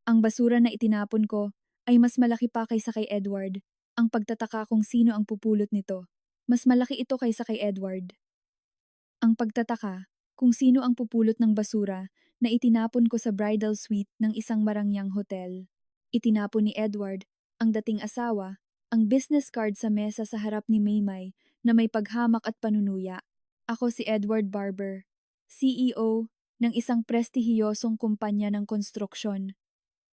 Ang basura na itinapon ko ay mas malaki pa kaysa kay Edward. Ang pagtataka kung sino ang pupulot nito. Mas malaki ito kaysa kay Edward. Ang pagtataka kung sino ang pupulot ng basura na itinapon ko sa bridal suite ng isang marangyang hotel. Itinapon ni Edward, ang dating asawa, ang business card sa mesa sa harap ni Maymay na may paghamak at panunuya. Ako si Edward Barber, CEO ng isang prestihiyosong kumpanya ng konstruksyon.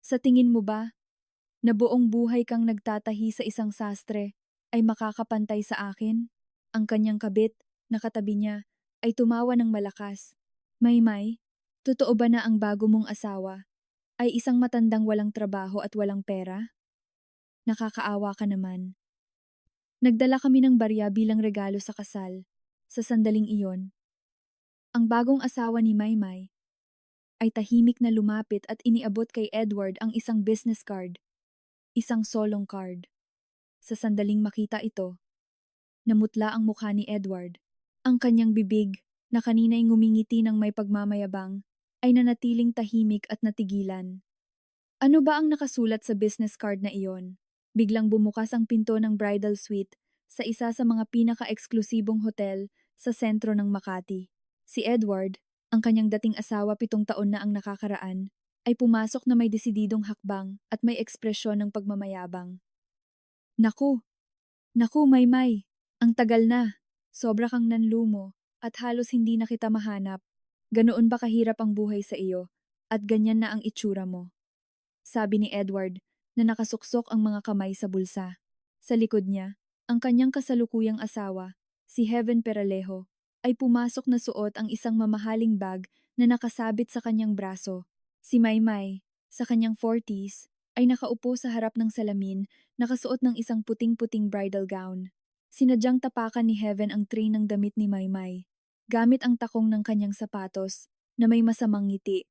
Sa tingin mo ba, na buong buhay kang nagtatahi sa isang sastre, ay makakapantay sa akin? Ang kanyang kabit, na katabi niya, ay tumawa ng malakas. Maymay, totoo ba na ang bago mong asawa ay isang matandang walang trabaho at walang pera? Nakakaawa ka naman. Nagdala kami ng barya bilang regalo sa kasal. Sa sandaling iyon, ang bagong asawa ni Maymay ay tahimik na lumapit at iniabot kay Edward ang isang business card, isang solong card. Sa sandaling makita ito, namutla ang mukha ni Edward. Ang kanyang bibig, na kanina'y ngumingiti ng may pagmamayabang, ay nanatiling tahimik at natigilan. Ano ba ang nakasulat sa business card na iyon? Biglang bumukas ang pinto ng bridal suite sa isa sa mga pinaka-eksklusibong hotel sa sentro ng Makati. Si Edward, ang kanyang dating asawa 7 taon na ang nakakaraan, ay pumasok na may desididong hakbang at may ekspresyon ng pagmamayabang. Naku! Naku, Maymay! Ang tagal na! Sobra kang nanlumo at halos hindi na kita mahanap. Ganoon ba kahirap ang buhay sa iyo at ganyan na ang itsura mo? Sabi ni Edward na nakasuksok ang mga kamay sa bulsa. Sa likod niya, ang kanyang kasalukuyang asawa, si Heaven Peralejo, ay pumasok na suot ang isang mamahaling bag na nakasabit sa kanyang braso. Si Maymay, sa kanyang 40s, ay nakaupo sa harap ng salamin, nakasuot ng isang puting-puting bridal gown. Sinadyang tapakan ni Heaven ang tray ng damit ni Maymay, gamit ang takong ng kanyang sapatos na may masamang ngiti.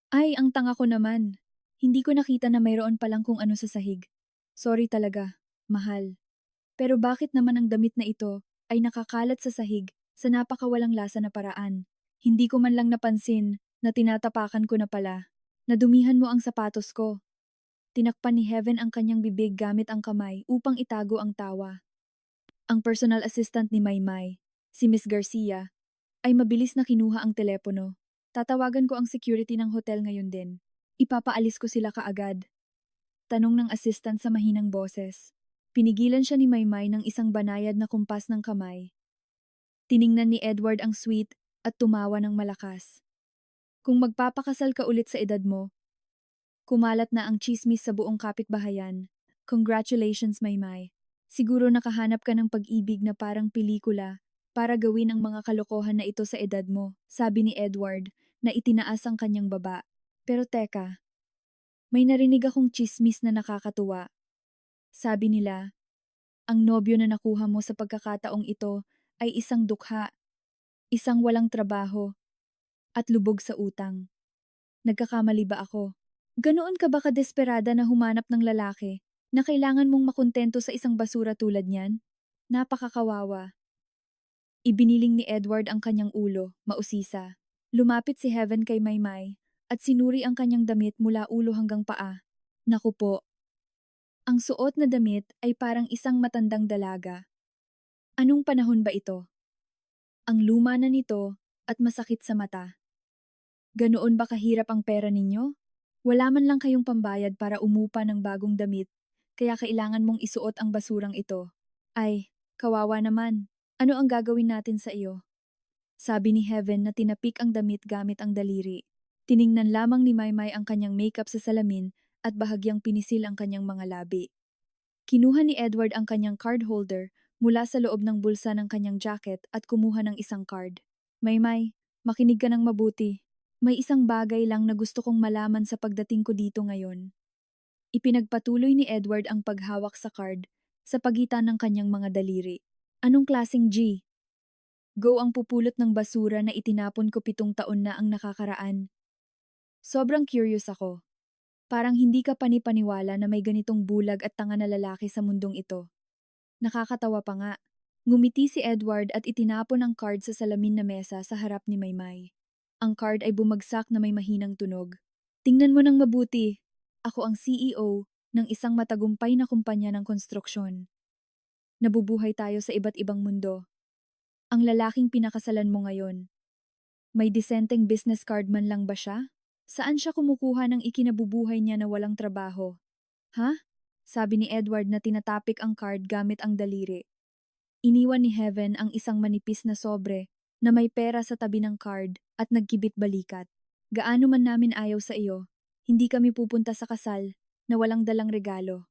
Ay, ang tanga ko naman. Hindi ko nakita na mayroon palang kung ano sa sahig. Sorry talaga, mahal. Pero bakit naman ang damit na ito ay nakakalat sa sahig sa napakawalang lasa na paraan? Hindi ko man lang napansin na tinatapakan ko na pala. Nadumihan mo ang sapatos ko. Tinakpan ni Heaven ang kanyang bibig gamit ang kamay upang itago ang tawa. Ang personal assistant ni Maymay, si Miss Garcia, ay mabilis na kinuha ang telepono. Tatawagan ko ang security ng hotel ngayon din. Ipapaalis ko sila kaagad. Tanong ng assistant sa mahinang boses. Pinigilan siya ni Maymay ng isang banayad na kumpas ng kamay. Tiningnan ni Edward ang suite at tumawa ng malakas. Kung magpapakasal ka ulit sa edad mo, kumalat na ang chismis sa buong kapitbahayan. Congratulations, Maymay. Siguro nakahanap ka ng pag-ibig na parang pelikula para gawin ang mga kalokohan na ito sa edad mo, sabi ni Edward na itinaas ang kanyang baba. Pero teka, may narinig akong chismis na nakakatuwa. Sabi nila, ang nobyo na nakuha mo sa pagkakataong ito ay isang dukha, isang walang trabaho, at lubog sa utang. Nagkakamali ba ako? Ganoon ka ba kadesperada na humanap ng lalaki na kailangan mong makontento sa isang basura tulad niyan? Napakakawawa. Ibiniling ni Edward ang kanyang ulo, mausisa. Lumapit si Heaven kay Maymay at sinuri ang kanyang damit mula ulo hanggang paa. Naku po. Ang suot na damit ay parang isang matandang dalaga. Anong panahon ba ito? Ang luma na nito at masakit sa mata. Ganoon ba kahirap ang pera ninyo? Wala man lang kayong pambayad para umupa ng bagong damit, kaya kailangan mong isuot ang basurang ito. Ay, kawawa naman. Ano ang gagawin natin sa iyo? Sabi ni Heaven na tinapik ang damit gamit ang daliri. Tiningnan lamang ni Maymay ang kanyang makeup sa salamin at bahagyang pinisil ang kanyang mga labi. Kinuha ni Edward ang kanyang card holder mula sa loob ng bulsa ng kanyang jacket at kumuha ng isang card. Maymay, makinig ka ng mabuti. May isang bagay lang na gusto kong malaman sa pagdating ko dito ngayon. Ipinagpatuloy ni Edward ang paghawak sa card sa pagitan ng kanyang mga daliri. Anong klaseng G? Go ang pupulot ng basura na itinapon ko 7 taon na ang nakakaraan. Sobrang curious ako. Parang hindi ka panipaniwala na may ganitong bulag at tanga na lalaki sa mundong ito. Nakakatawa pa nga. Ngumiti si Edward at itinapon ang card sa salamin na mesa sa harap ni Maymay. Ang card ay bumagsak na may mahinang tunog. Tingnan mo ng mabuti. Ako ang CEO ng isang matagumpay na kumpanya ng konstruksyon. Nabubuhay tayo sa iba't ibang mundo. Ang lalaking pinakasalan mo ngayon, may disenteng business card man lang ba siya? Saan siya kumukuha ng ikinabubuhay niya na walang trabaho? Ha? Sabi ni Edward na tinatapik ang card gamit ang daliri. Iniwan ni Heaven ang isang manipis na sobre na may pera sa tabi ng card at nagkibit balikat. Gaano man namin ayaw sa iyo, hindi kami pupunta sa kasal na walang dalang regalo.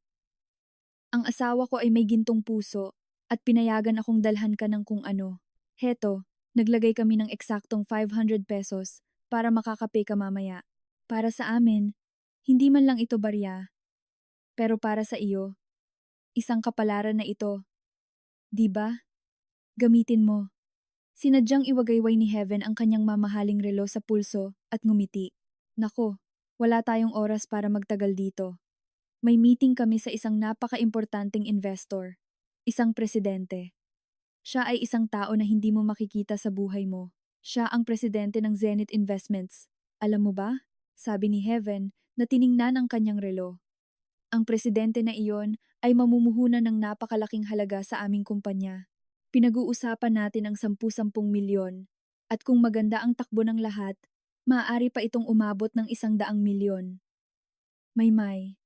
Ang asawa ko ay may gintong puso at pinayagan akong dalhan ka ng kung ano. Heto, naglagay kami ng eksaktong 500 pesos para makakape ka mamaya. Para sa amin, hindi man lang ito barya, pero para sa iyo, isang kapalaran na ito. 'Di ba? Gamitin mo. Sinadyang iwagayway ni Heaven ang kanyang mamahaling relo sa pulso at ngumiti. Nako, wala tayong oras para magtagal dito. May meeting kami sa isang napaka-importanting investor, isang presidente. Siya ay isang tao na hindi mo makikita sa buhay mo. Siya ang presidente ng Zenith Investments. Alam mo ba? Sabi ni Heaven na tiningnan ang kanyang relo. Ang presidente na iyon ay mamumuhunan ng napakalaking halaga sa aming kumpanya. Pinag-uusapan natin ang 10-10 milyon. At kung maganda ang takbo ng lahat, maaari pa itong umabot ng 100 milyon. Maymay,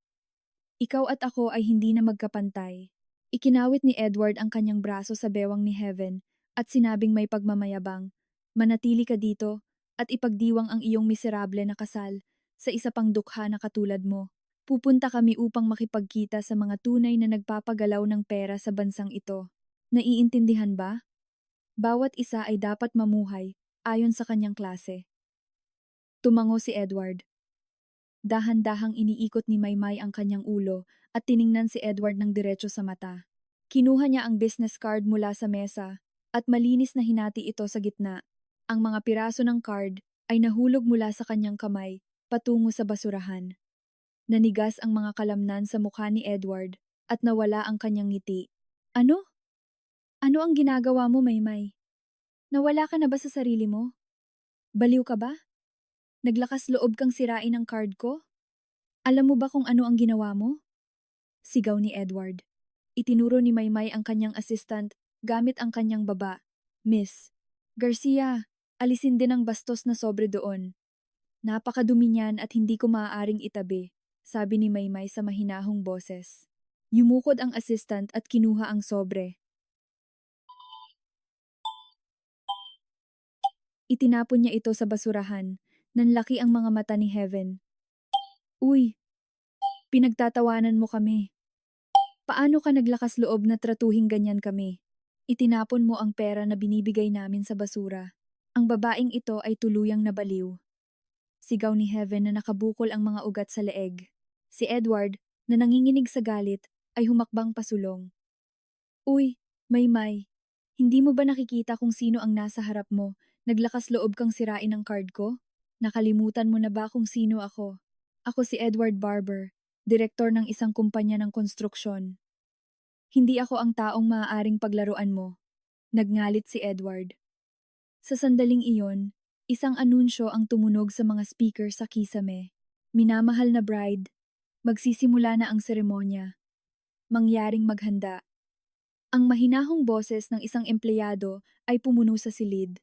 ikaw at ako ay hindi na magkapantay. Ikinawit ni Edward ang kanyang braso sa bewang ni Heaven at sinabing may pagmamayabang, manatili ka dito at ipagdiwang ang iyong miserable na kasal sa isa pang dukha na katulad mo. Pupunta kami upang makipagkita sa mga tunay na nagpapagalaw ng pera sa bansang ito. Naiintindihan ba? Bawat isa ay dapat mamuhay ayon sa kanyang klase. Tumango si Edward. Dahan-dahang iniikot ni Maymay ang kanyang ulo at tiningnan si Edward ng diretso sa mata. Kinuha niya ang business card mula sa mesa at malinis na hinati ito sa gitna. Ang mga piraso ng card ay nahulog mula sa kanyang kamay patungo sa basurahan. Nanigas ang mga kalamnan sa mukha ni Edward at nawala ang kanyang ngiti. Ano? Ano ang ginagawa mo, Maymay? Nawala ka na ba sa sarili mo? Baliw ka ba? Naglakas loob kang sirain ang card ko? Alam mo ba kung ano ang ginawa mo? Sigaw ni Edward. Itinuro ni Maymay ang kanyang assistant gamit ang kanyang baba. Miss Garcia, alisin din ang bastos na sobre doon. Napakadumi niyan at hindi ko maaaring itabi, sabi ni Maymay sa mahinahong boses. Yumukod ang assistant at kinuha ang sobre. Itinapon niya ito sa basurahan. Nanlaki ang mga mata ni Heaven. Uy, pinagtatawanan mo kami. Paano ka naglakas loob na tratuhing ganyan kami? Itinapon mo ang pera na binibigay namin sa basura. Ang babaeng ito ay tuluyang nabaliw. Sigaw ni Heaven na nakabukol ang mga ugat sa leeg. Si Edward, na nanginginig sa galit, ay humakbang pasulong. Uy, Maymay, hindi mo ba nakikita kung sino ang nasa harap mo? Naglakas loob kang sirain ang card ko? Nakalimutan mo na ba kung sino ako? Ako si Edward Barber, direktor ng isang kumpanya ng konstruksyon. Hindi ako ang taong maaaring paglaruan mo. Nagngalit si Edward. Sa sandaling iyon, isang anunsyo ang tumunog sa mga speaker sa kisame. Minamahal na bride, magsisimula na ang seremonya. Mangyaring maghanda. Ang mahinahong boses ng isang empleyado ay pumuno sa silid.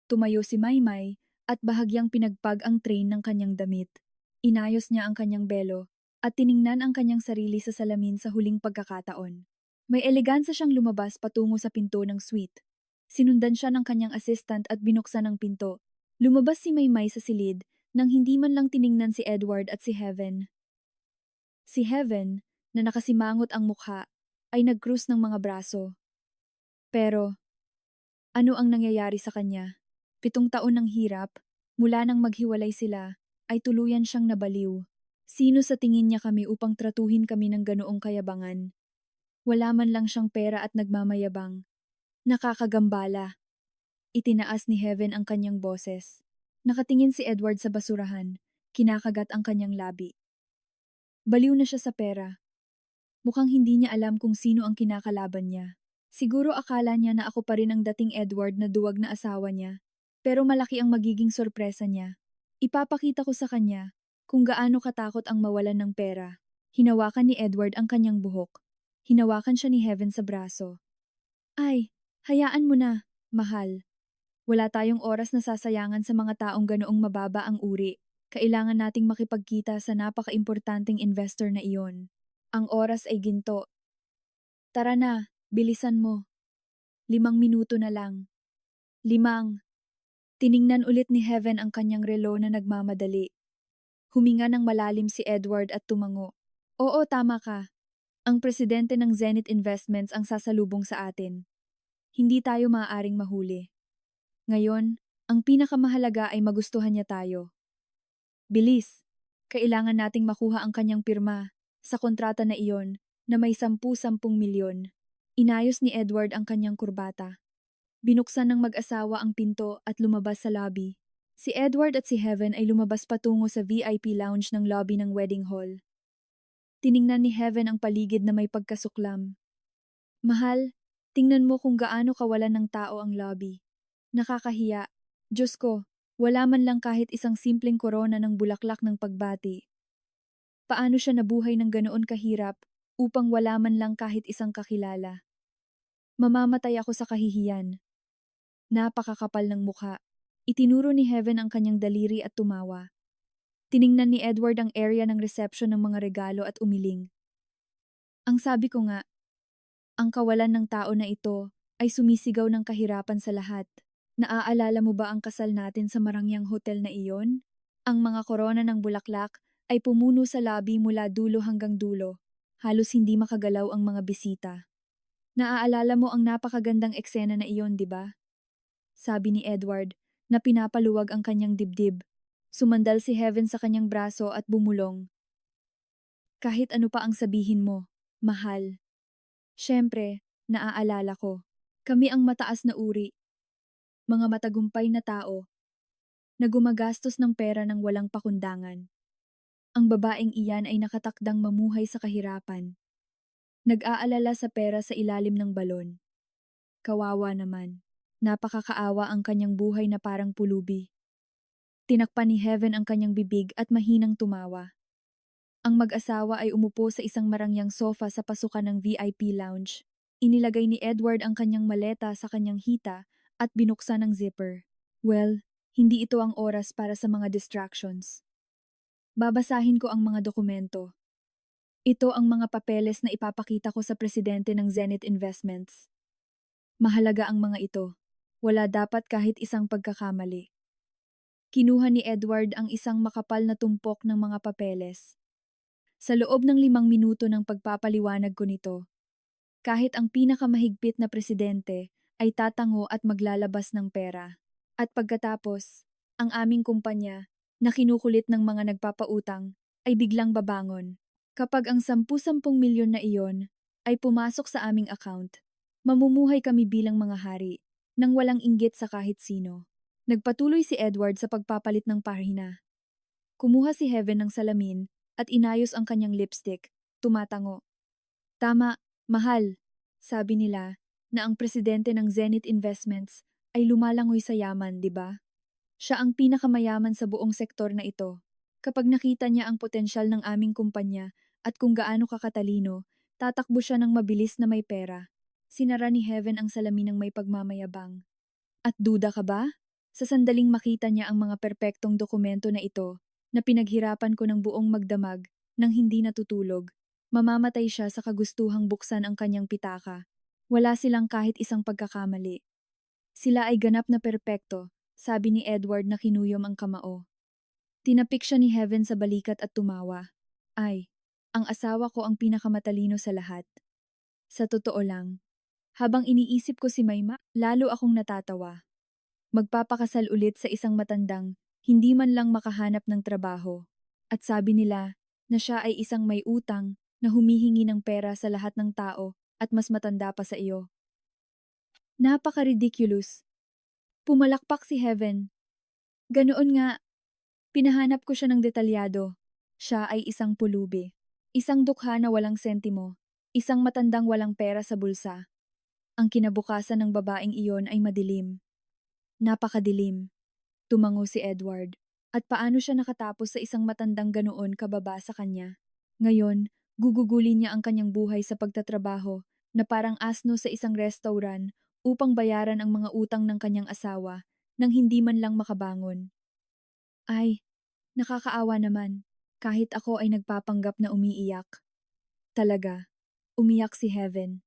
Tumayo si Maymay at bahagyang pinagpag ang train ng kanyang damit. Inayos niya ang kanyang belo at tiningnan ang kanyang sarili sa salamin sa huling pagkakataon. May elegansa siyang lumabas patungo sa pinto ng suite. Sinundan siya ng kanyang assistant at binuksan ang pinto. Lumabas si Maymay sa silid nang hindi man lang tiningnan si Edward at si Heaven. Si Heaven, na nakasimangot ang mukha, ay nag-krus ng mga braso. Pero, ano ang nangyayari sa kanya? 7 taon ng hirap, mula nang maghiwalay sila, ay tuluyan siyang nabaliw. Sino sa tingin niya kami upang tratuhin kami ng ganoong kayabangan? Wala man lang siyang pera at nagmamayabang. Nakakagambala. Itinaas ni Heaven ang kanyang boses. Nakatingin si Edward sa basurahan, kinakagat ang kanyang labi. Baliw na siya sa pera. Mukhang hindi niya alam kung sino ang kinakalaban niya. Siguro akala niya na ako pa rin ang dating Edward na duwag na asawa niya. Pero malaki ang magiging sorpresa niya. Ipapakita ko sa kanya kung gaano katakot ang mawalan ng pera. Hinawakan ni Edward ang kanyang buhok. Hinawakan siya ni Heaven sa braso. Ay, hayaan mo na, mahal. Wala tayong oras na sasayangan sa mga taong ganoong mababa ang uri. Kailangan nating makipagkita sa napaka-importanting investor na iyon. Ang oras ay ginto. Tara na, bilisan mo. 5 minuto na lang. 5. Tiningnan ulit ni Heaven ang kanyang relo na nagmamadali. Huminga ng malalim si Edward at tumango. Oo, tama ka. Ang presidente ng Zenith Investments ang sasalubong sa atin. Hindi tayo maaaring mahuli. Ngayon, ang pinakamahalaga ay magustuhan niya tayo. Bilis! Kailangan nating makuha ang kanyang pirma sa kontrata na iyon na may 10-10 milyon. Inayos ni Edward ang kanyang kurbata. Binuksan ng mag-asawa ang pinto at lumabas sa lobby. Si Edward at si Heaven ay lumabas patungo sa VIP lounge ng lobby ng wedding hall. Tiningnan ni Heaven ang paligid na may pagkasuklam. Mahal, tingnan mo kung gaano kawalan ng tao ang lobby. Nakakahiya. Diyos ko, wala man lang kahit isang simpleng korona ng bulaklak ng pagbati. Paano siya nabuhay ng ganoon kahirap upang wala man lang kahit isang kakilala? Mamamatay ako sa kahihiyan. Napakakapal ng mukha. Itinuro ni Heaven ang kanyang daliri at tumawa. Tiningnan ni Edward ang area ng reception ng mga regalo at umiling. Ang sabi ko nga, ang kawalan ng tao na ito ay sumisigaw ng kahirapan sa lahat. Naaalala mo ba ang kasal natin sa marangyang hotel na iyon? Ang mga korona ng bulaklak ay pumuno sa lobby mula dulo hanggang dulo. Halos hindi makagalaw ang mga bisita. Naaalala mo ang napakagandang eksena na iyon, di ba? Sabi ni Edward na pinapaluwag ang kanyang dibdib. Sumandal si Heaven sa kanyang braso at bumulong. Kahit ano pa ang sabihin mo, mahal. Siyempre, naaalala ko. Kami ang mataas na uri. Mga matagumpay na tao na gumagastos ng pera ng walang pakundangan. Ang babaeng iyan ay nakatakdang mamuhay sa kahirapan. Nag-aalala sa pera sa ilalim ng balon. Kawawa naman. Napakakaawa ang kanyang buhay na parang pulubi. Tinakpan ni Heaven ang kanyang bibig at mahinang tumawa. Ang mag-asawa ay umupo sa isang marangyang sofa sa pasukan ng VIP lounge. Inilagay ni Edward ang kanyang maleta sa kanyang hita at binuksan ang zipper. Well, hindi ito ang oras para sa mga distractions. Babasahin ko ang mga dokumento. Ito ang mga papeles na ipapakita ko sa presidente ng Zenith Investments. Mahalaga ang mga ito. Wala dapat kahit isang pagkakamali. Kinuha ni Edward ang isang makapal na tumpok ng mga papeles. Sa loob ng 5 minuto ng pagpapaliwanag ko nito, kahit ang pinakamahigpit na presidente ay tatango at maglalabas ng pera. At pagkatapos, ang aming kumpanya, na kinukulit ng mga nagpapautang, ay biglang babangon. Kapag ang 10-10 milyon na iyon ay pumasok sa aming account, mamumuhay kami bilang mga hari, nang walang inggit sa kahit sino. Nagpatuloy si Edward sa pagpapalit ng pahina. Kumuha si Heaven ng salamin at inayos ang kanyang lipstick, tumatango. Tama, mahal, sabi nila, na ang presidente ng Zenith Investments ay lumalangoy sa yaman, di ba? Siya ang pinakamayaman sa buong sektor na ito. Kapag nakita niya ang potensyal ng aming kumpanya at kung gaano kakatalino, tatakbo siya ng mabilis na may pera. Sinara ni Heaven ang salamin ng may pagmamayabang. At duda ka ba? Sa sandaling makita niya ang mga perpektong dokumento na ito, na pinaghirapan ko ng buong magdamag, nang hindi natutulog, mamamatay siya sa kagustuhang buksan ang kanyang pitaka. Wala silang kahit isang pagkakamali. Sila ay ganap na perpekto, sabi ni Edward na kinuyom ang kamao. Tinapik siya ni Heaven sa balikat at tumawa. Ay, ang asawa ko ang pinakamatalino sa lahat. Sa totoo lang, habang iniisip ko si Mayma, lalo akong natatawa. Magpapakasal ulit sa isang matandang, hindi man lang makahanap ng trabaho. At sabi nila na siya ay isang may utang na humihingi ng pera sa lahat ng tao at mas matanda pa sa iyo. Napaka-ridiculous. Pumalakpak si Heaven. Ganoon nga, pinahanap ko siya ng detalyado. Siya ay isang pulubi. Isang dukha na walang sentimo. Isang matandang walang pera sa bulsa. Ang kinabukasan ng babaeng iyon ay madilim. Napakadilim. Tumango si Edward. At paano siya nakatapos sa isang matandang ganoon kababa sa kanya? Ngayon, gugugulin niya ang kanyang buhay sa pagtatrabaho na parang asno sa isang restaurant upang bayaran ang mga utang ng kanyang asawa nang hindi man lang makabangon. Ay, nakakaawa naman. Kahit ako ay nagpapanggap na umiiyak. Talaga, umiyak si Heaven.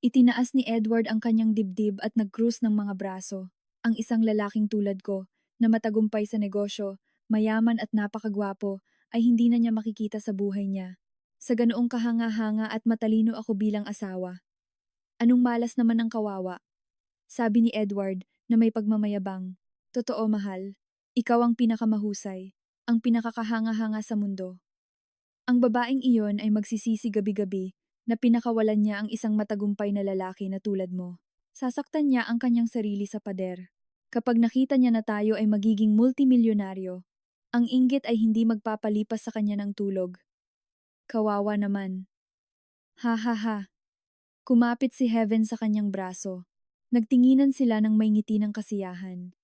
Itinaas ni Edward ang kanyang dibdib at nag-cruise ng mga braso. Ang isang lalaking tulad ko, na matagumpay sa negosyo, mayaman at napakagwapo, ay hindi na niya makikita sa buhay niya. Sa ganoong kahanga-hanga at matalino ako bilang asawa. Anong malas naman ng kawawa? Sabi ni Edward na may pagmamayabang. Totoo, mahal. Ikaw ang pinakamahusay, ang pinakakahanga-hanga sa mundo. Ang babaeng iyon ay magsisisi gabi-gabi na pinakawalan niya ang isang matagumpay na lalaki na tulad mo. Sasaktan niya ang kanyang sarili sa pader. Kapag nakita niya na tayo ay magiging multimilyonaryo, ang inggit ay hindi magpapalipas sa kanya ng tulog. Kawawa naman. Ha ha ha. Kumapit si Heaven sa kanyang braso. Nagtinginan sila ng may ngiti ng kasiyahan.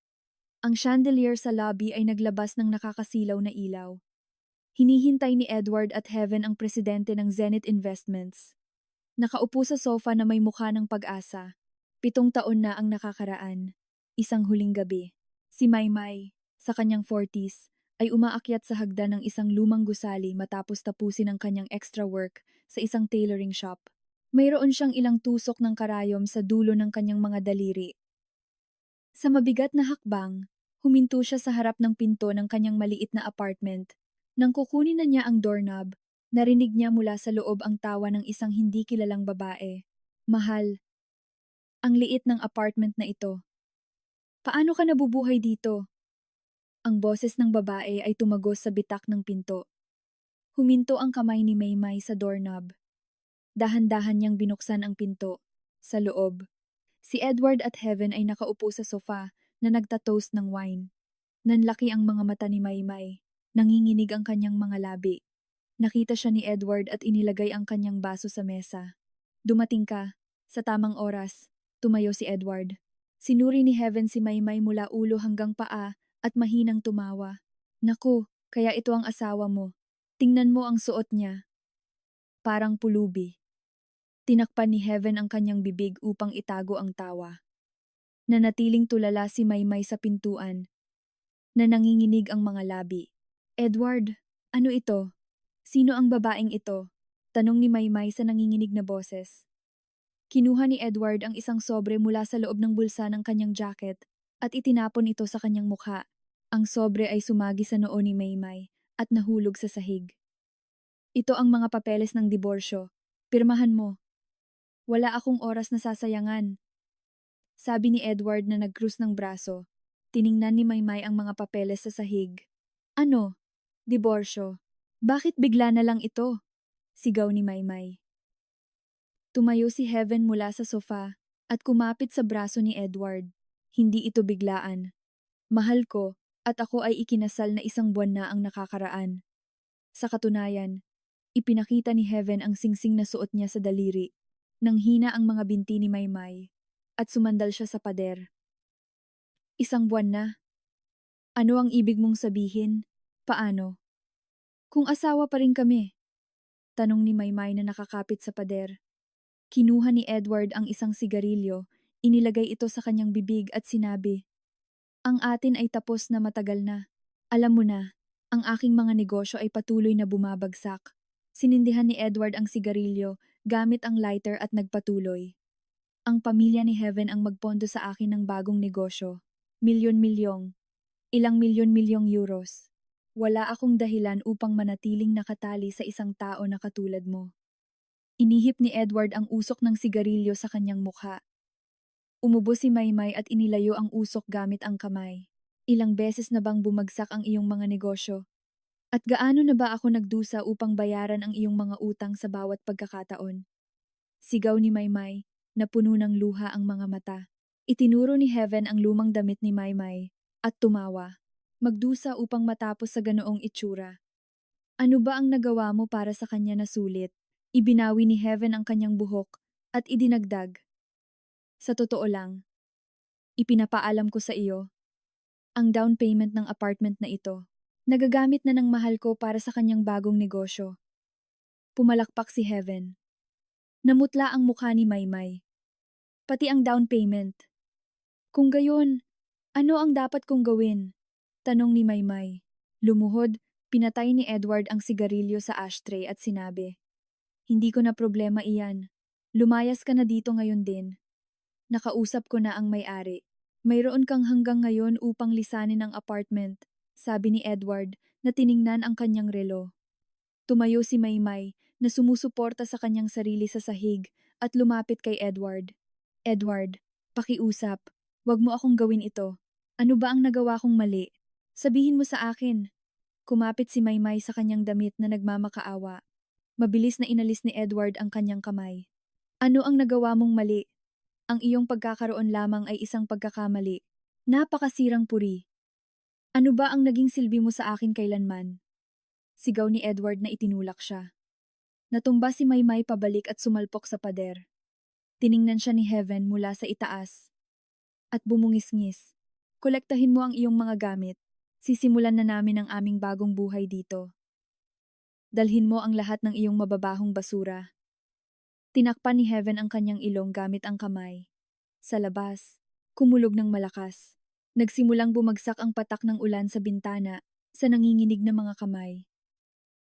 Ang chandelier sa lobby ay naglabas ng nakakasilaw na ilaw. Hinihintay ni Edward at Heaven ang presidente ng Zenith Investments. Nakaupo sa sofa na may mukha ng pag-asa. 7 taon na ang nakakaraan. Isang huling gabi. Si Maymay, sa kanyang 40s, ay umaakyat sa hagdan ng isang lumang gusali matapos tapusin ang kanyang extra work sa isang tailoring shop. Mayroon siyang ilang tusok ng karayom sa dulo ng kanyang mga daliri. Sa mabigat na hakbang, huminto siya sa harap ng pinto ng kanyang maliit na apartment. Nang kukunin na niya ang doorknob, narinig niya mula sa loob ang tawa ng isang hindi kilalang babae. Mahal, ang liit ng apartment na ito. Paano ka nabubuhay dito? Ang boses ng babae ay tumagos sa bitak ng pinto. Huminto ang kamay ni Maymay sa doorknob. Dahan-dahan niyang binuksan ang pinto. Sa loob, si Edward at Heaven ay nakaupo sa sofa na nagtatoast ng wine. Nanlaki ang mga mata ni Maymay. Nanginginig ang kanyang mga labi. Nakita siya ni Edward at inilagay ang kanyang baso sa mesa. Dumating ka. Sa tamang oras. Tumayo si Edward. Sinuri ni Heaven si Maymay mula ulo hanggang paa at mahinang tumawa. Naku, kaya ito ang asawa mo. Tingnan mo ang suot niya. Parang pulubi. Tinakpan ni Heaven ang kanyang bibig upang itago ang tawa. Nanatiling tulala si Maymay sa pintuan, na nanginginig ang mga labi. Edward, ano ito? Sino ang babaeng ito? Tanong ni Maymay sa nanginginig na boses. Kinuha ni Edward ang isang sobre mula sa loob ng bulsa ng kanyang jacket at itinapon ito sa kanyang mukha. Ang sobre ay sumagi sa noo ni Maymay at nahulog sa sahig. Ito ang mga papeles ng diborsyo. Pirmahan mo. Wala akong oras na sasayangan. Sabi ni Edward na nag-cruise ng braso. Tiningnan ni Maymay ang mga papeles sa sahig. Ano? Diborsyo. Bakit bigla na lang ito? Sigaw ni Maymay. Tumayo si Heaven mula sa sofa at kumapit sa braso ni Edward. Hindi ito biglaan. Mahal ko at ako ay ikinasal na 1 buwan na ang nakakaraan. Sa katunayan, ipinakita ni Heaven ang singsing na suot niya sa daliri. Nang hina ang mga binti ni Maymay at sumandal siya sa pader. 1 buwan na. Ano ang ibig mong sabihin? Paano? Kung asawa pa rin kami. Tanong ni Maymay na nakakapit sa pader. Kinuha ni Edward ang isang sigarilyo, inilagay ito sa kanyang bibig at sinabi, ang atin ay tapos na matagal na. Alam mo na, ang aking mga negosyo ay patuloy na bumabagsak. Sinindihan ni Edward ang sigarilyo gamit ang lighter at nagpatuloy. Ang pamilya ni Heaven ang magpondo sa akin ng bagong negosyo. Milyon-milyong. Ilang milyon-milyong euros. Wala akong dahilan upang manatiling nakatali sa isang tao na katulad mo. Inihip ni Edward ang usok ng sigarilyo sa kanyang mukha. Umubo si Maymay at inilayo ang usok gamit ang kamay. Ilang beses na bang bumagsak ang iyong mga negosyo? At gaano na ba ako nagdusa upang bayaran ang iyong mga utang sa bawat pagkakataon? Sigaw ni Maymay, na puno ng luha ang mga mata. Itinuro ni Heaven ang lumang damit ni Maymay at tumawa. Magdusa upang matapos sa ganoong itsura. Ano ba ang nagawa mo para sa kanya na sulit? Ibinawi ni Heaven ang kanyang buhok at idinagdag. Sa totoo lang, ipinapaalam ko sa iyo, ang down payment ng apartment na ito, Nagagamit na ng mahal ko para sa kanyang bagong negosyo. Pumalakpak si Heaven. Namutla ang mukha ni Maymay. Pati ang down payment. Kung gayon, ano ang dapat kong gawin? Tanong ni Maymay. Lumuhod, pinatay ni Edward ang sigarilyo sa ashtray at sinabi, "Hindi ko na problema iyan. Lumayas ka na dito ngayon din. Nakausap ko na ang may-ari. Mayroon kang hanggang ngayon upang lisanin ang apartment," sabi ni Edward na tiningnan ang kanyang relo. Tumayo si Maymay na sumusuporta sa kanyang sarili sa sahig at lumapit kay Edward. "Edward, pakiusap. Huwag mo akong gawin ito. Ano ba ang nagawa kong mali? Sabihin mo sa akin." Kumapit si Maymay sa kanyang damit na nagmamakaawa. Mabilis na inalis ni Edward ang kanyang kamay. "Ano ang nagawa mong mali? Ang iyong pagkakaroon lamang ay isang pagkakamali. Napakasirang puri. Ano ba ang naging silbi mo sa akin kailanman?" Sigaw ni Edward na itinulak siya. Natumba si Maymay pabalik at sumalpok sa pader. Tiningnan siya ni Heaven mula sa itaas at bumungis-ngis. "Kolektahin mo ang iyong mga gamit. Sisimulan na namin ang aming bagong buhay dito. Dalhin mo ang lahat ng iyong mababahong basura." Tinakpan ni Heaven ang kanyang ilong gamit ang kamay. Sa labas, kumulog ng malakas. Nagsimulang bumagsak ang patak ng ulan sa bintana sa nanginginig na mga kamay.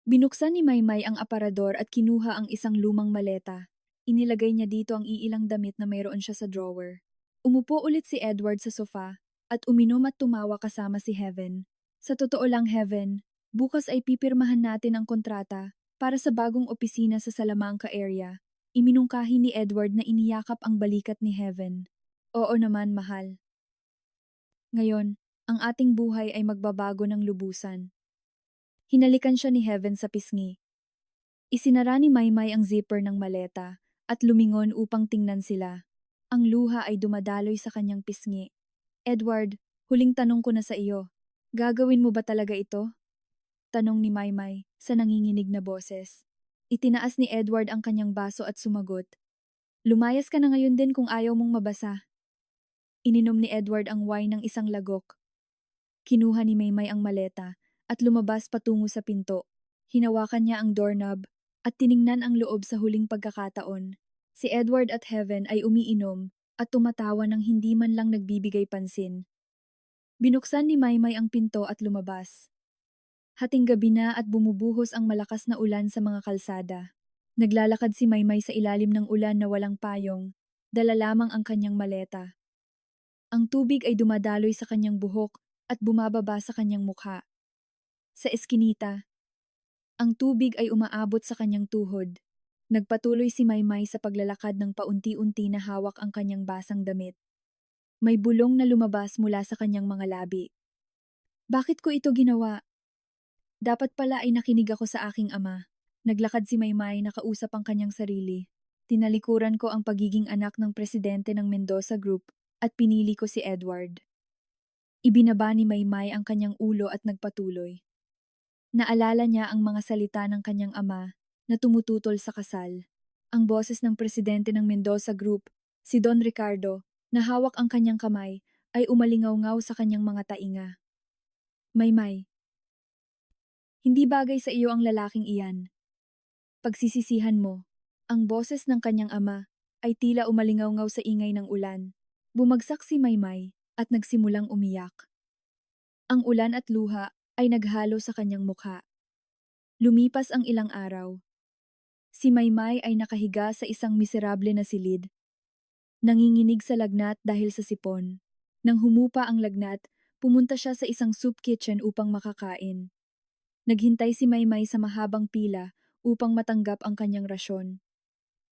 Binuksan ni Maymay ang aparador at kinuha ang isang lumang maleta. Inilagay niya dito ang iilang damit na mayroon siya sa drawer. Umupo ulit si Edward sa sofa at uminom at tumawa kasama si Heaven. "Sa totoo lang, Heaven, bukas ay pipirmahan natin ang kontrata para sa bagong opisina sa Salamanca area." Iminungkahi ni Edward na iniyakap ang balikat ni Heaven. "Oo naman, mahal. Ngayon, ang ating buhay ay magbabago ng lubusan." Hinalikan siya ni Heaven sa pisngi. Isinara ni Maymay ang zipper ng maleta at lumingon upang tingnan sila. Ang luha ay dumadaloy sa kanyang pisngi. "Edward, huling tanong ko na sa iyo. Gagawin mo ba talaga ito?" Tanong ni Maymay sa nanginginig na boses. Itinaas ni Edward ang kanyang baso at sumagot, "Lumayas ka na ngayon din kung ayaw mong mabasa." Ininom ni Edward ang wine ng isang lagok. Kinuha ni Maymay ang maleta at lumabas patungo sa pinto. Hinawakan niya ang doorknob at tiningnan ang loob sa huling pagkakataon. Si Edward at Heaven ay umiinom at tumatawa ng hindi man lang nagbibigay pansin. Binuksan ni Maymay ang pinto at lumabas. Hating gabi na at bumubuhos ang malakas na ulan sa mga kalsada. Naglalakad si Maymay sa ilalim ng ulan na walang payong, dala lamang ang kanyang maleta. Ang tubig ay dumadaloy sa kanyang buhok at bumababa sa kanyang mukha. Sa eskinita, ang tubig ay umaabot sa kanyang tuhod. Nagpatuloy si Maymay sa paglalakad ng paunti-unti na hawak ang kanyang basang damit. May bulong na lumabas mula sa kanyang mga labi. "Bakit ko ito ginawa? Dapat pala ay nakinig ako sa aking ama." Naglakad si Maymay na kausap ang kanyang sarili. "Tinalikuran ko ang pagiging anak ng presidente ng Mendoza Group at pinili ko si Edward." Ibinaba ni Maymay ang kanyang ulo at nagpatuloy. Naalala niya ang mga salita ng kanyang ama na tumututol sa kasal. Ang boses ng presidente ng Mendoza Group, si Don Ricardo, na hawak ang kanyang kamay, ay umalingaw-ngaw sa kanyang mga tainga. "Maymay, hindi bagay sa iyo ang lalaking iyan. Pagsisisihan mo." Ang boses ng kanyang ama ay tila umalingaw-ngaw sa ingay ng ulan. Bumagsak si Maymay at nagsimulang umiyak. Ang ulan at luha ay naghalo sa kanyang mukha. Lumipas ang ilang araw. Si Maymay ay nakahiga sa isang miserable na silid. Nanginginig sa lagnat dahil sa sipon. Nang humupa ang lagnat, pumunta siya sa isang soup kitchen upang makakain. Naghintay si Maymay sa mahabang pila upang matanggap ang kanyang rasyon.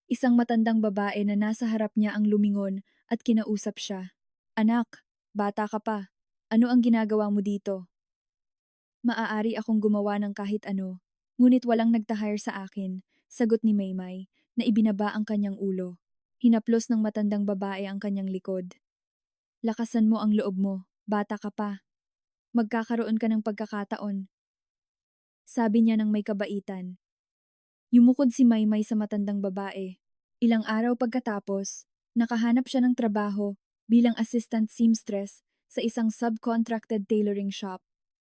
Isang matandang babae na nasa harap niya ang lumingon at kinausap siya. "Anak, bata ka pa. Ano ang ginagawa mo dito?" "Maaari akong gumawa ng kahit ano, ngunit walang nagtahire sa akin," sagot ni Maymay, na ibinaba ang kanyang ulo. Hinaplos ng matandang babae ang kanyang likod. "Lakasan mo ang loob mo, bata ka pa. Magkakaroon ka ng pagkakataon," sabi niya ng may kabaitan. Yumukod si Maymay sa matandang babae. Ilang araw pagkatapos, nakahanap siya ng trabaho bilang assistant seamstress sa isang subcontracted tailoring shop.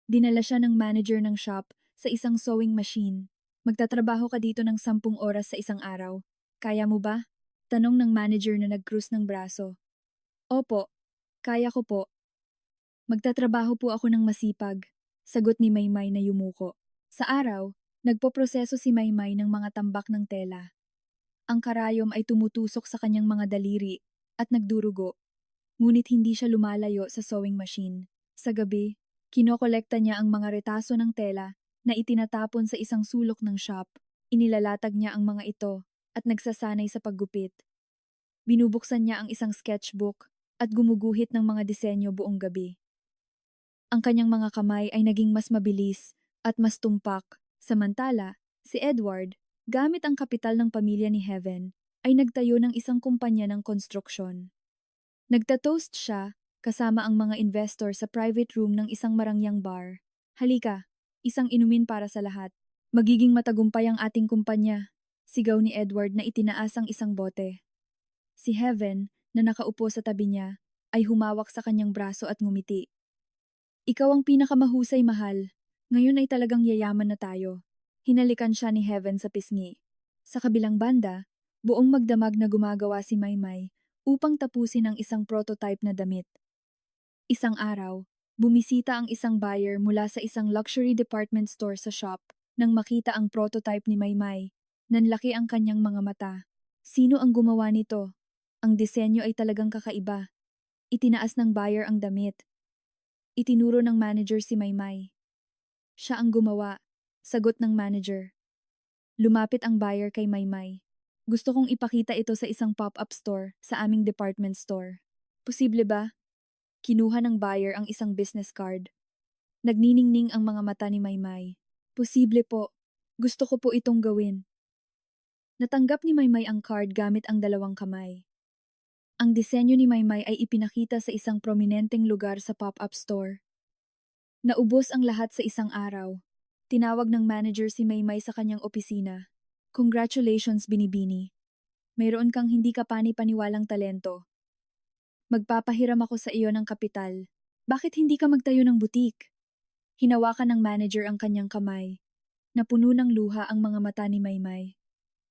Dinala siya ng manager ng shop sa isang sewing machine. Magtatrabaho ka dito ng 10 oras sa isang araw. Kaya mo ba? Tanong ng manager na nag-cruise ng braso. Opo, kaya ko po. Magtatrabaho po ako ng masipag, sagot ni Maymay na yumuko. Sa araw, nagpoproseso si Maymay ng mga tambak ng tela. Ang karayom ay tumutusok sa kanyang mga daliri at nagdurugo, ngunit hindi siya lumalayo sa sewing machine. Sa gabi, kinokolekta niya ang mga retaso ng tela na itinatapon sa isang sulok ng shop. Inilalatag niya ang mga ito at nagsasanay sa paggupit. Binubuksan niya ang isang sketchbook at gumuguhit ng mga disenyo buong gabi. Ang kanyang mga kamay ay naging mas mabilis at mas tumpak. Samantala, si Edward, gamit ang kapital ng pamilya ni Heaven, ay nagtayo ng isang kumpanya ng konstruksyon. Nagtatoast siya kasama ang mga investor sa private room ng isang marangyang bar. Halika, isang inumin para sa lahat. Magiging matagumpay ang ating kumpanya, sigaw ni Edward na itinaas ang isang bote. Si Heaven, na nakaupo sa tabi niya, ay humawak sa kanyang braso at ngumiti. Ikaw ang pinakamahusay, mahal. Ngayon ay talagang yayaman na tayo. Hinalikan siya ni Heaven sa pisngi. Sa kabilang banda, buong magdamag na gumagawa si Maymay upang tapusin ang isang prototype na damit. Isang araw, bumisita ang isang buyer mula sa isang luxury department store sa shop. Nang makita ang prototype ni Maymay, nanlaki ang kanyang mga mata. Sino ang gumawa nito? Ang disenyo ay talagang kakaiba. Itinaas ng buyer ang damit. Itinuro ng manager si Maymay. Siya ang gumawa, sagot ng manager. Lumapit ang buyer kay Maymay. Gusto kong ipakita ito sa isang pop-up store sa aming department store. Posible ba? Kinuha ng buyer ang isang business card. Nagniningning ang mga mata ni Maymay. Posible po. Gusto ko po itong gawin. Natanggap ni Maymay ang card gamit ang dalawang kamay. Ang disenyo ni Maymay ay ipinakita sa isang prominenteng lugar sa pop-up store. Naubos ang lahat sa isang araw. Tinawag ng manager si Maymay sa kanyang opisina. Congratulations, Binibini. Mayroon kang hindi kapani-paniwalang talento. Magpapahiram ako sa iyo ng kapital. Bakit hindi ka magtayo ng butik? Hinawakan ng manager ang kanyang kamay. Napuno ng luha ang mga mata ni Maymay.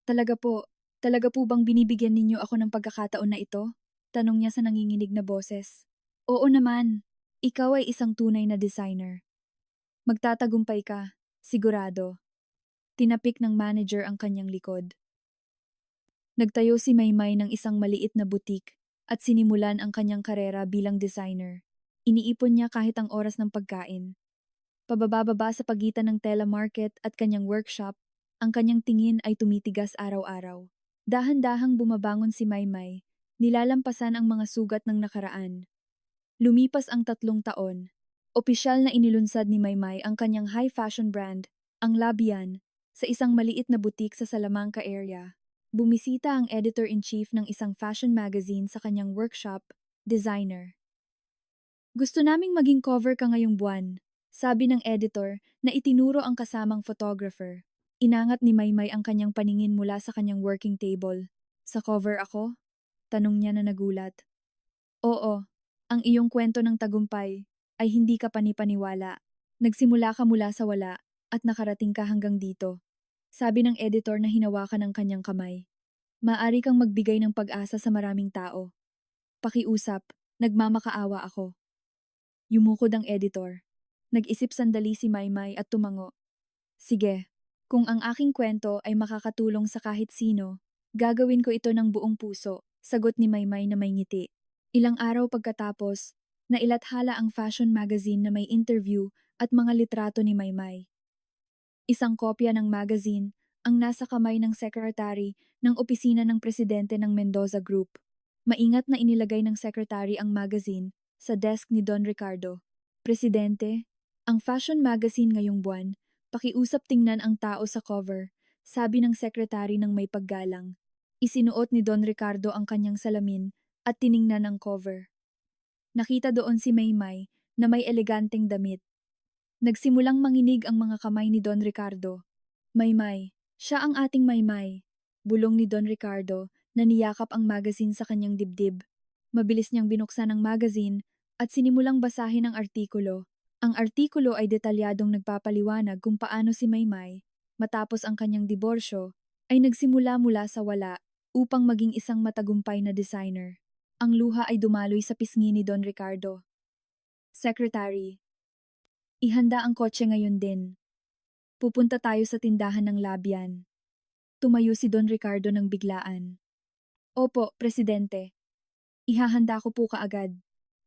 Talaga po bang binibigyan ninyo ako ng pagkakataon na ito? Tanong niya sa nanginginig na boses. Oo naman, ikaw ay isang tunay na designer. Magtatagumpay ka, sigurado. Tinapik ng manager ang kanyang likod. Nagtayo si Maymay ng isang maliit na butik at sinimulan ang kanyang karera bilang designer. Iniipon niya kahit ang oras ng pagkain. Pababa-baba sa pagitan ng telemarket at kanyang workshop, ang kanyang tingin ay tumitigas araw-araw. Dahan-dahang bumabangon si Maymay, nilalampasan ang mga sugat ng nakaraan. Lumipas ang 3 taon. Opisyal na inilunsad ni Maymay ang kanyang high fashion brand, ang Labian, sa isang maliit na butik sa Salamanca area. Bumisita ang editor-in-chief ng isang fashion magazine sa kanyang workshop, designer. Gusto naming maging cover ka ngayong buwan, sabi ng editor na itinuro ang kasamang photographer. Inangat ni Maymay ang kanyang paningin mula sa kanyang working table. Sa cover ako? Tanong niya na nagulat. Oo, ang iyong kwento ng tagumpay ay hindi ka panipaniwala. Nagsimula ka mula sa wala at nakarating ka hanggang dito. Sabi ng editor na hinawakan ang kanyang kamay. Maaari kang magbigay ng pag-asa sa maraming tao. Pakiusap, nagmamakaawa ako. Yumukod ang editor. Nag-isip sandali si Maymay at tumango. Sige, kung ang aking kwento ay makakatulong sa kahit sino, gagawin ko ito ng buong puso, sagot ni Maymay na may ngiti. Ilang araw pagkatapos, nailathala ang fashion magazine na may interview at mga litrato ni Maymay. Isang kopya ng magazine ang nasa kamay ng secretary ng opisina ng presidente ng Mendoza Group. Maingat na inilagay ng secretary ang magazine sa desk ni Don Ricardo. Presidente, ang fashion magazine ngayong buwan, pakiusap tingnan ang tao sa cover, sabi ng secretary ng may paggalang. Isinuot ni Don Ricardo ang kanyang salamin at tiningnan ang cover. Nakita doon si Maymay na may eleganteng damit. Nagsimulang manginig ang mga kamay ni Don Ricardo. Maymay, siya ang ating Maymay. Bulong ni Don Ricardo na niyakap ang magazine sa kanyang dibdib. Mabilis niyang binuksan ang magazine at sinimulang basahin ang artikulo. Ang artikulo ay detalyadong nagpapaliwanag kung paano si Maymay, matapos ang kanyang diborsyo, ay nagsimula mula sa wala upang maging isang matagumpay na designer. Ang luha ay dumaloy sa pisngi ni Don Ricardo. Secretary, ihanda ang kotse ngayon din. Pupunta tayo sa tindahan ng Labian. Tumayo si Don Ricardo ng biglaan. Opo, Presidente. Ihahanda ko po kaagad.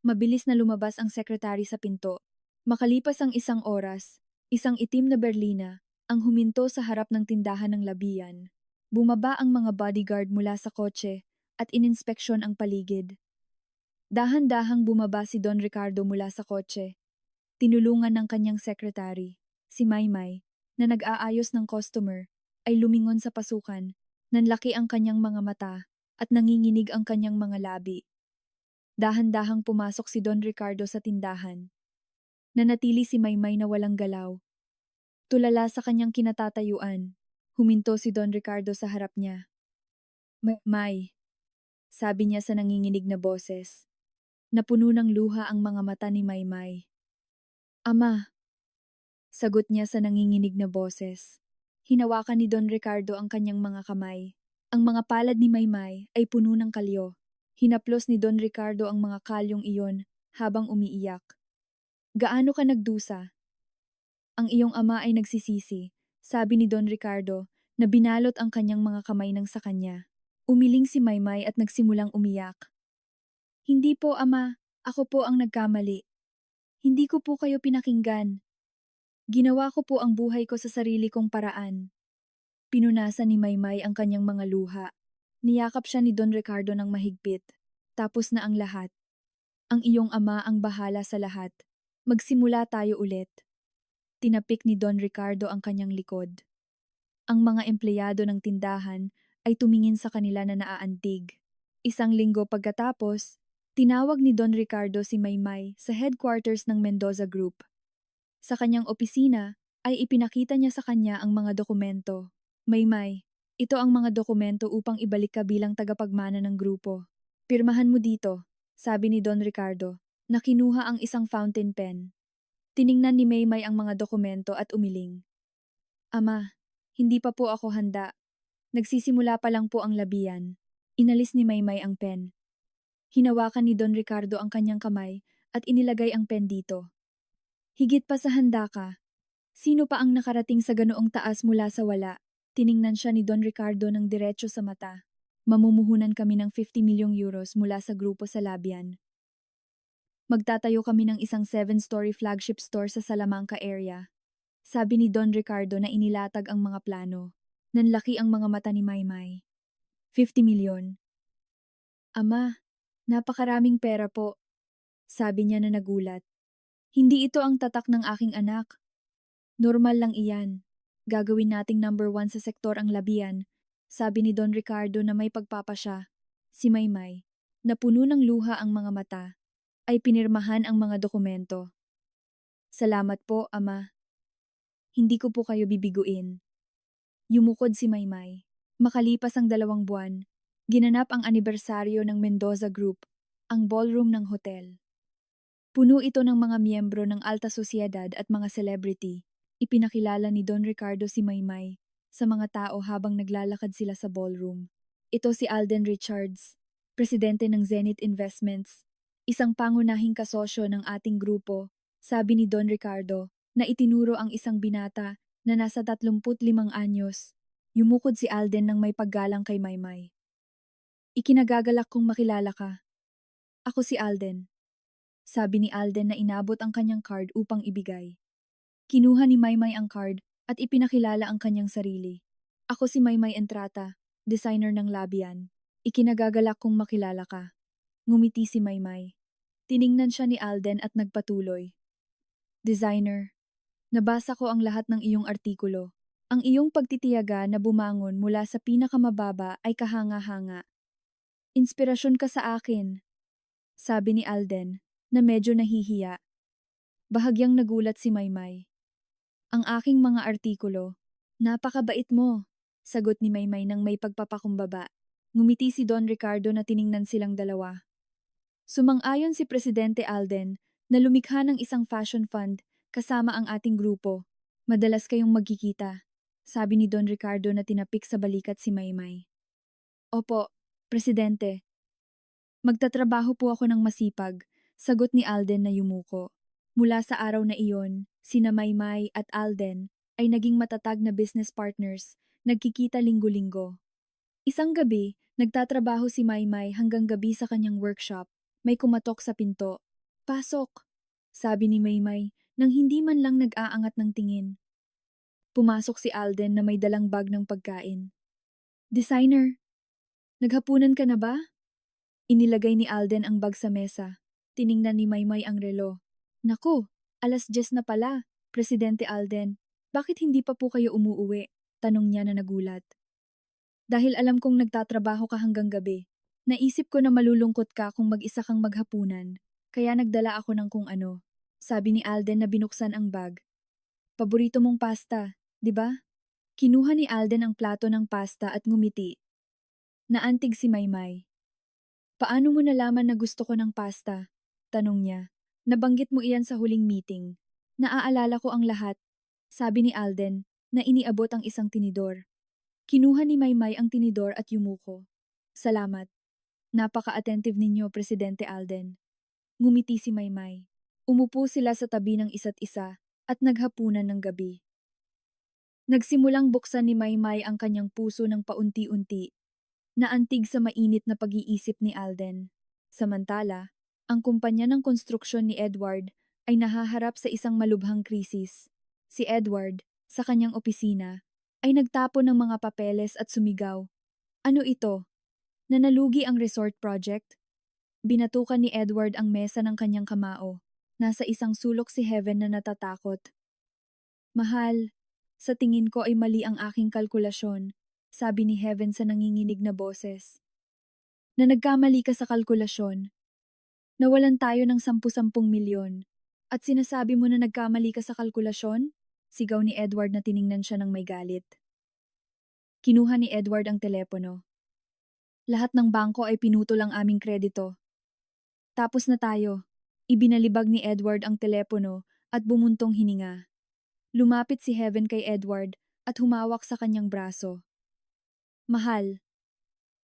Mabilis na lumabas ang sekretary sa pinto. Makalipas ang 1 oras, isang itim na berlina ang huminto sa harap ng tindahan ng Labian. Bumaba ang mga bodyguard mula sa kotse at ininspeksyon ang paligid. Dahan-dahang bumaba si Don Ricardo mula sa kotse. Tinulungan ng kanyang sekretary, si Maymay, na nag-aayos ng customer, ay lumingon sa pasukan. Nanlaki ang kanyang mga mata at nanginginig ang kanyang mga labi. Dahan-dahang pumasok si Don Ricardo sa tindahan. Nanatili si Maymay na walang galaw. Tulala sa kanyang kinatatayuan, huminto si Don Ricardo sa harap niya. May, sabi niya sa nanginginig na boses. Napuno ng luha ang mga mata ni Maymay. Ama, sagot niya sa nanginginig na boses. Hinawakan ni Don Ricardo ang kanyang mga kamay. Ang mga palad ni Maymay ay puno ng kalyo. Hinaplos ni Don Ricardo ang mga kalyong iyon habang umiiyak. Gaano ka nagdusa? Ang iyong ama ay nagsisisi, sabi ni Don Ricardo na binalot ang kanyang mga kamay ng sa kanya. Umiling si Maymay at nagsimulang umiyak. Hindi po, Ama. Ako po ang nagkamali. Hindi ko po kayo pinakinggan. Ginawa ko po ang buhay ko sa sarili kong paraan. Pinunasan ni Maymay ang kanyang mga luha. Niyakap siya ni Don Ricardo ng mahigpit. Tapos na ang lahat. Ang iyong ama ang bahala sa lahat. Magsimula tayo ulit. Tinapik ni Don Ricardo ang kanyang likod. Ang mga empleyado ng tindahan ay tumingin sa kanila na naaantig. 1 linggo pagkatapos, tinawag ni Don Ricardo si Maymay sa headquarters ng Mendoza Group. Sa kanyang opisina ay ipinakita niya sa kanya ang mga dokumento. Maymay, ito ang mga dokumento upang ibalik ka bilang tagapagmana ng grupo. Pirmahan mo dito, sabi ni Don Ricardo, na kinuha ang isang fountain pen. Tiningnan ni Maymay ang mga dokumento at umiling. Ama, hindi pa po ako handa. Nagsisimula pa lang po ang labian. Inalis ni Maymay ang pen. Hinawakan ni Don Ricardo ang kanyang kamay at inilagay ang pen dito. Higit pa sa handa ka. Sino pa ang nakarating sa ganoong taas mula sa wala? Tiningnan siya ni Don Ricardo ng diretso sa mata. Mamumuhunan kami ng 50 milyong euros mula sa grupo sa Labian. Magtatayo kami ng isang 7-story flagship store sa Salamanca area. Sabi ni Don Ricardo na inilatag ang mga plano. Nanlaki ang mga mata ni Maymay. 50 milyon. Ama, napakaraming pera po. Sabi niya na nagulat. Hindi ito ang tatak ng aking anak. Normal lang iyan. Gagawin nating number 1 sa sektor ang Labian. Sabi ni Don Ricardo na may pagpapasya. Si Maymay, na puno ng luha ang mga mata, ay pinirmahan ang mga dokumento. Salamat po, Ama. Hindi ko po kayo bibiguin. Yumukod si Maymay. Makalipas ang 2 buwan, ginanap ang anibersaryo ng Mendoza Group, ang ballroom ng hotel. Puno ito ng mga miyembro ng alta sosyedad at mga celebrity. Ipinakilala ni Don Ricardo si Maymay sa mga tao habang naglalakad sila sa ballroom. Ito si Alden Richards, presidente ng Zenith Investments, isang pangunahing kasosyo ng ating grupo, sabi ni Don Ricardo, na itinuro ang isang binata na nasa 35 anyos. Yumukod si Alden ng may paggalang kay Maymay. Ikinagagalak kong makilala ka. Ako si Alden. Sabi ni Alden na inabot ang kanyang card upang ibigay. Kinuha ni Maymay ang card at ipinakilala ang kanyang sarili. Ako si Maymay Entrata, designer ng Labian. Ikinagagalak kong makilala ka. Ngumiti si Maymay. Tiningnan siya ni Alden at nagpatuloy. Designer, nabasa ko ang lahat ng iyong artikulo. Ang iyong pagtitiyaga na bumangon mula sa pinakamababa ay kahanga-hanga. Inspirasyon ka sa akin, sabi ni Alden, na medyo nahihiya. Bahagyang nagulat si Maymay. Ang aking mga artikulo, napakabait mo, sagot ni Maymay nang may pagpapakumbaba. Ngumiti si Don Ricardo na tiningnan silang dalawa. Sumang-ayon si Presidente Alden na lumikha ng isang fashion fund kasama ang ating grupo. Madalas kayong magkikita, sabi ni Don Ricardo na tinapik sa balikat si Maymay. Opo, Presidente. Magtatrabaho po ako ng masipag, sagot ni Alden na yumuko. Mula sa araw na iyon, sina Maymay at Alden ay naging matatag na business partners, nagkikita linggo-linggo. Isang gabi, nagtatrabaho si Maymay hanggang gabi sa kanyang workshop. May kumatok sa pinto. Pasok, sabi ni Maymay nang hindi man lang nag-aangat ng tingin. Pumasok si Alden na may dalang bag ng pagkain. Designer, naghapunan ka na ba? Inilagay ni Alden ang bag sa mesa. Tiningnan ni Maymay ang relo. Naku, 10:00 na pala, Presidente Alden. Bakit hindi pa po kayo umuuwi? Tanong niya na nagulat. Dahil alam kong nagtatrabaho ka hanggang gabi. Naisip ko na malulungkot ka kung mag-isa kang maghapunan. Kaya nagdala ako ng kung ano. Sabi ni Alden na binuksan ang bag. Paborito mong pasta, di ba? Kinuha ni Alden ang plato ng pasta at ngumiti. Naantig si Maymay. Paano mo nalaman na gusto ko ng pasta? Tanong niya. Nabanggit mo iyan sa huling meeting. Naaalala ko ang lahat. Sabi ni Alden na iniabot ang isang tinidor. Kinuha ni Maymay ang tinidor at yumuko. Salamat. Napaka-attentive ninyo, Presidente Alden. Ngumiti si Maymay. Umupo sila sa tabi ng isa't isa at naghapunan ng gabi. Nagsimulang buksan ni Maymay ang kanyang puso ng paunti-unti. Naantig sa mainit na pag-iisip ni Alden. Samantala, ang kumpanya ng konstruksyon ni Edward ay nahaharap sa isang malubhang krisis. Si Edward, sa kanyang opisina, ay nagtapon ng mga papeles at sumigaw. Ano ito? Nanalugi ang resort project? Binatukan ni Edward ang mesa ng kanyang kamao. Nasa isang sulok si Heaven na natatakot. Mahal, sa tingin ko ay mali ang aking kalkulasyon, sabi ni Heaven sa nanginginig na boses. Na nagkamali ka sa kalkulasyon. Nawalan tayo ng 10-10 milyon. At sinasabi mo na nagkamali ka sa kalkulasyon? Sigaw ni Edward na tiningnan siya ng may galit. Kinuha ni Edward ang telepono. Lahat ng bangko ay pinutol ang aming kredito. Tapos na tayo. Ibinalibag ni Edward ang telepono at bumuntong hininga. Lumapit si Heaven kay Edward at humawak sa kanyang braso. Mahal.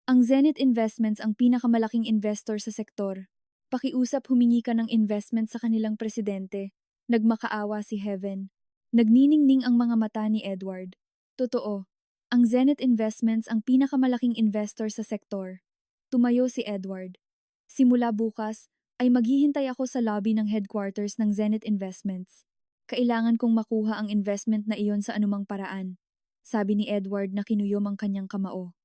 Ang Zenith Investments ang pinakamalaking investor sa sektor. Pakiusap humingi ka ng investment sa kanilang presidente. Nagmakaawa si Heaven. Nagniningning ang mga mata ni Edward. Totoo, ang Zenith Investments ang pinakamalaking investor sa sektor. Tumayo si Edward. Simula bukas, ay maghihintay ako sa lobby ng headquarters ng Zenith Investments. Kailangan kong makuha ang investment na iyon sa anumang paraan, sabi ni Edward na kinuyom ang kanyang kamao.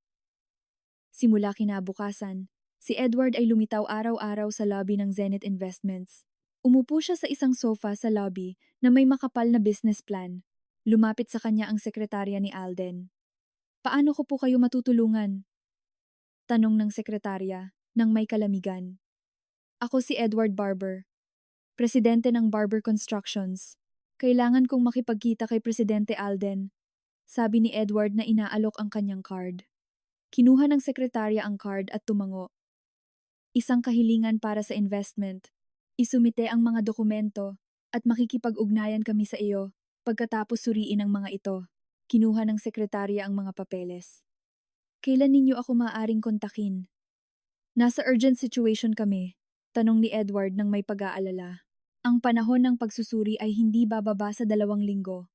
Simula kinabukasan, si Edward ay lumitaw araw-araw sa lobby ng Zenith Investments. Umupo siya sa isang sofa sa lobby na may makapal na business plan. Lumapit sa kanya ang sekretarya ni Alden. Paano ko po kayo matutulungan? Tanong ng sekretarya nang may kalamigan. Ako si Edward Barber, presidente ng Barber Constructions. Kailangan kong makipagkita kay Presidente Alden, sabi ni Edward na inaalok ang kanyang card. Kinuha ng sekretarya ang card at tumango. Isang kahilingan para sa investment. Isumite ang mga dokumento at makikipag-ugnayan kami sa iyo pagkatapos suriin ang mga ito. Kinuha ng sekretarya ang mga papeles. Kailan ninyo ako maaaring kontakin? Nasa urgent situation kami, tanong ni Edward nang may pag-aalala. Ang panahon ng pagsusuri ay hindi bababa sa 2 linggo.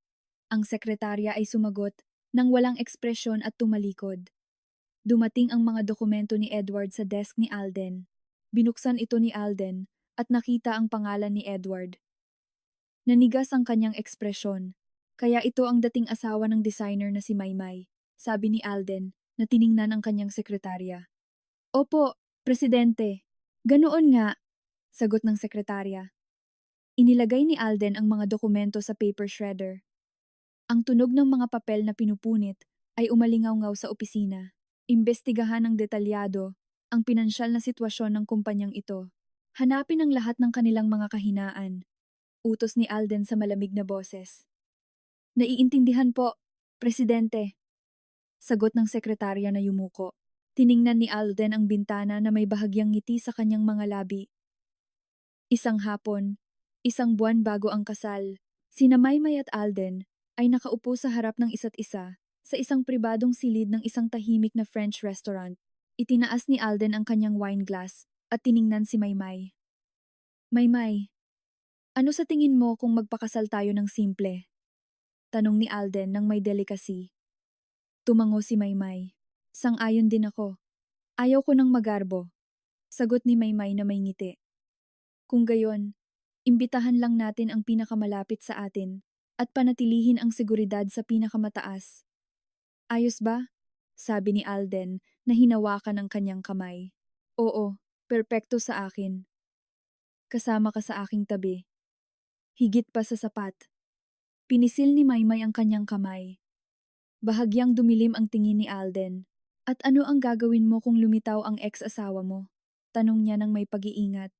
Ang sekretarya ay sumagot nang walang ekspresyon at tumalikod. Dumating ang mga dokumento ni Edward sa desk ni Alden. Binuksan ito ni Alden at nakita ang pangalan ni Edward. Nanigas ang kanyang ekspresyon, kaya ito ang dating asawa ng designer na si Maymay, sabi ni Alden na tiningnan ang kanyang sekretarya. Opo, Presidente. Ganoon nga, sagot ng sekretarya. Inilagay ni Alden ang mga dokumento sa paper shredder. Ang tunog ng mga papel na pinupunit ay umalingaw-ngaw sa opisina. Imbestigahan ng detalyado ang pinansyal na sitwasyon ng kumpanyang ito. Hanapin ang lahat ng kanilang mga kahinaan. Utos ni Alden sa malamig na boses. Naiintindihan po, Presidente. Sagot ng sekretarya na yumuko. Tiningnan ni Alden ang bintana na may bahagyang ngiti sa kanyang mga labi. Isang hapon, Isang buwan bago ang kasal, sina Maymay at Alden ay nakaupo sa harap ng isa't isa sa isang pribadong silid ng isang tahimik na French restaurant. Itinaas ni Alden ang kanyang wine glass at tiningnan si Maymay. Maymay, ano sa tingin mo kung magpakasal tayo ng simple? Tanong ni Alden ng may delicacy. Tumango si Maymay. Sang-ayon din ako. Ayaw ko ng magarbo. Sagot ni Maymay na may ngiti. Kung gayon, imbitahan lang natin ang pinakamalapit sa atin at panatilihin ang seguridad sa pinakamataas. Ayos ba? Sabi ni Alden na hinawakan ang kanyang kamay. Oo, perpekto sa akin. Kasama ka sa aking tabi. Higit pa sa sapat. Pinisil ni Maymay ang kanyang kamay. Bahagyang dumilim ang tingin ni Alden. At ano ang gagawin mo kung lumitaw ang ex-asawa mo? Tanong niya ng may pag-iingat.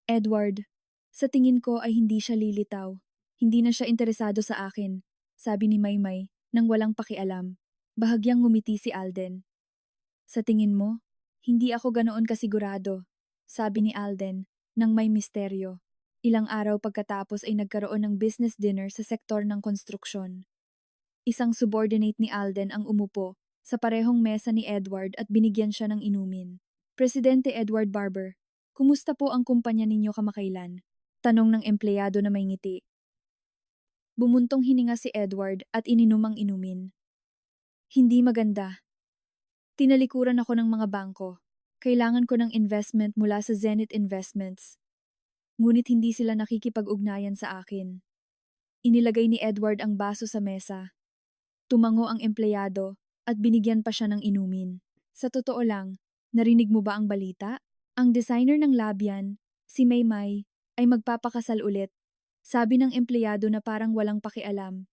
Edward, sa tingin ko ay hindi siya lilitaw. Hindi na siya interesado sa akin, sabi ni Maymay nang walang pakialam. Bahagyang ngumiti si Alden. Sa tingin mo, hindi ako ganoon kasigurado, sabi ni Alden nang may misteryo. Ilang araw pagkatapos ay nagkaroon ng business dinner sa sektor ng konstruksyon. Isang subordinate ni Alden ang umupo sa parehong mesa ni Edward at binigyan siya ng inumin. Presidente Edward Barber, kumusta po ang kumpanya ninyo kamakailan? Tanong ng empleyado na may ngiti. Bumuntong hininga si Edward at ininom ang inumin. Hindi maganda. Tinalikuran ako ng mga bangko. Kailangan ko ng investment mula sa Zenith Investments. Ngunit hindi sila nakikipag-ugnayan sa akin. Inilagay ni Edward ang baso sa mesa. Tumango ang empleyado at binigyan pa siya ng inumin. Sa totoo lang, narinig mo ba ang balita? Ang designer ng Labian, si Maymay, ay magpapakasal ulit. Sabi ng empleyado na parang walang pakialam.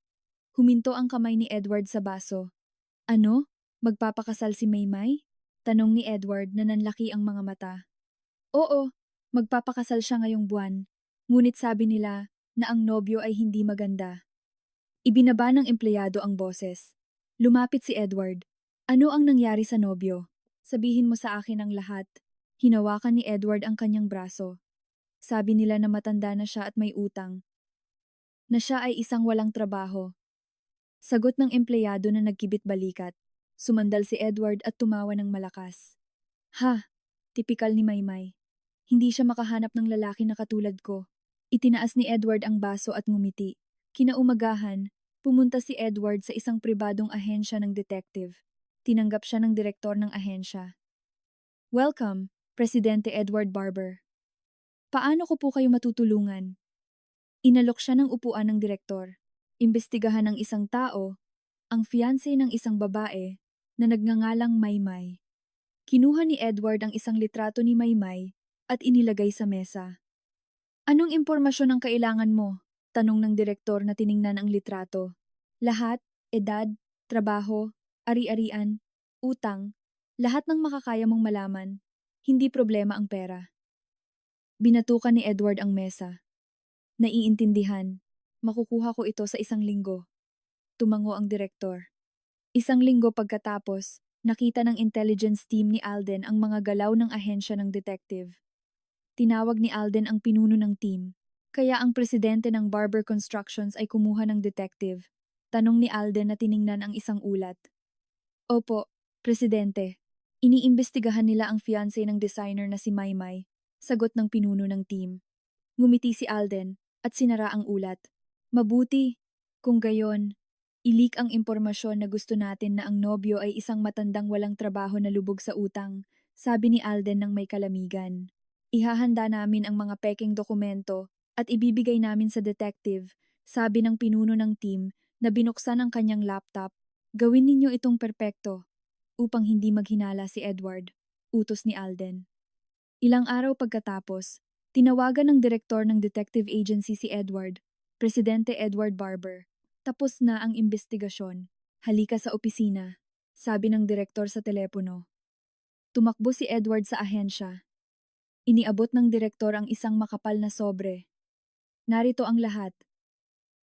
Huminto ang kamay ni Edward sa baso. Ano? Magpapakasal si Maymay? Tanong ni Edward na nanlaki ang mga mata. Oo, magpapakasal siya ngayong buwan. Ngunit sabi nila na ang nobyo ay hindi maganda. Ibinaba ng empleyado ang boses. Lumapit si Edward. Ano ang nangyari sa nobyo? Sabihin mo sa akin ang lahat. Hinawakan ni Edward ang kanyang braso. Sabi nila na matanda na siya at may utang. Na siya ay isang walang trabaho. Sagot ng empleyado na nagkibit balikat. Sumandal si Edward at tumawa ng malakas. Ha! Tipikal ni Maymay. Hindi siya makahanap ng lalaki na katulad ko. Itinaas ni Edward ang baso at ngumiti. Kinaumagahan, pumunta si Edward sa isang pribadong ahensya ng detective. Tinanggap siya ng direktor ng ahensya. Welcome, Presidente Edward Barber. Paano ko po kayo matutulungan? Inalok siya ng upuan ng direktor. Imbestigahan ng isang tao, ang fiancé ng isang babae na nagngangalang Maymay. Kinuha ni Edward ang isang litrato ni Maymay at inilagay sa mesa. Anong impormasyon ang kailangan mo? Tanong ng direktor na tiningnan ang litrato. Lahat, edad, trabaho, ari-arian, utang, lahat ng makakaya mong malaman. Hindi problema ang pera. Binatukan ni Edward ang mesa. Naiintindihan. Makukuha ko ito sa isang linggo. Tumango ang direktor. Isang linggo pagkatapos, nakita ng intelligence team ni Alden ang mga galaw ng ahensya ng detective. Tinawag ni Alden ang pinuno ng team. Kaya ang presidente ng Barber Constructions ay kumuha ng detective. Tanong ni Alden na tiningnan ang isang ulat. Opo, presidente. Iniimbestigahan nila ang fiancé ng designer na si Maymay. Sagot ng pinuno ng team. Ngumiti si Alden at sinara ang ulat. Mabuti. Kung gayon, ilik ang impormasyon na gusto natin na ang nobyo ay isang matandang walang trabaho na lubog sa utang, sabi ni Alden ng may kalamigan. Ihahanda namin ang mga peking dokumento at ibibigay namin sa detective, sabi ng pinuno ng team na binuksan ang kanyang laptop. Gawin ninyo itong perpekto upang hindi maghinala si Edward, utos ni Alden. Ilang araw pagkatapos, tinawagan ng direktor ng detective agency si Edward, Presidente Edward Barber. Tapos na ang imbestigasyon. Halika sa opisina, sabi ng direktor sa telepono. Tumakbo si Edward sa ahensya. Iniabot ng direktor ang isang makapal na sobre. Narito ang lahat.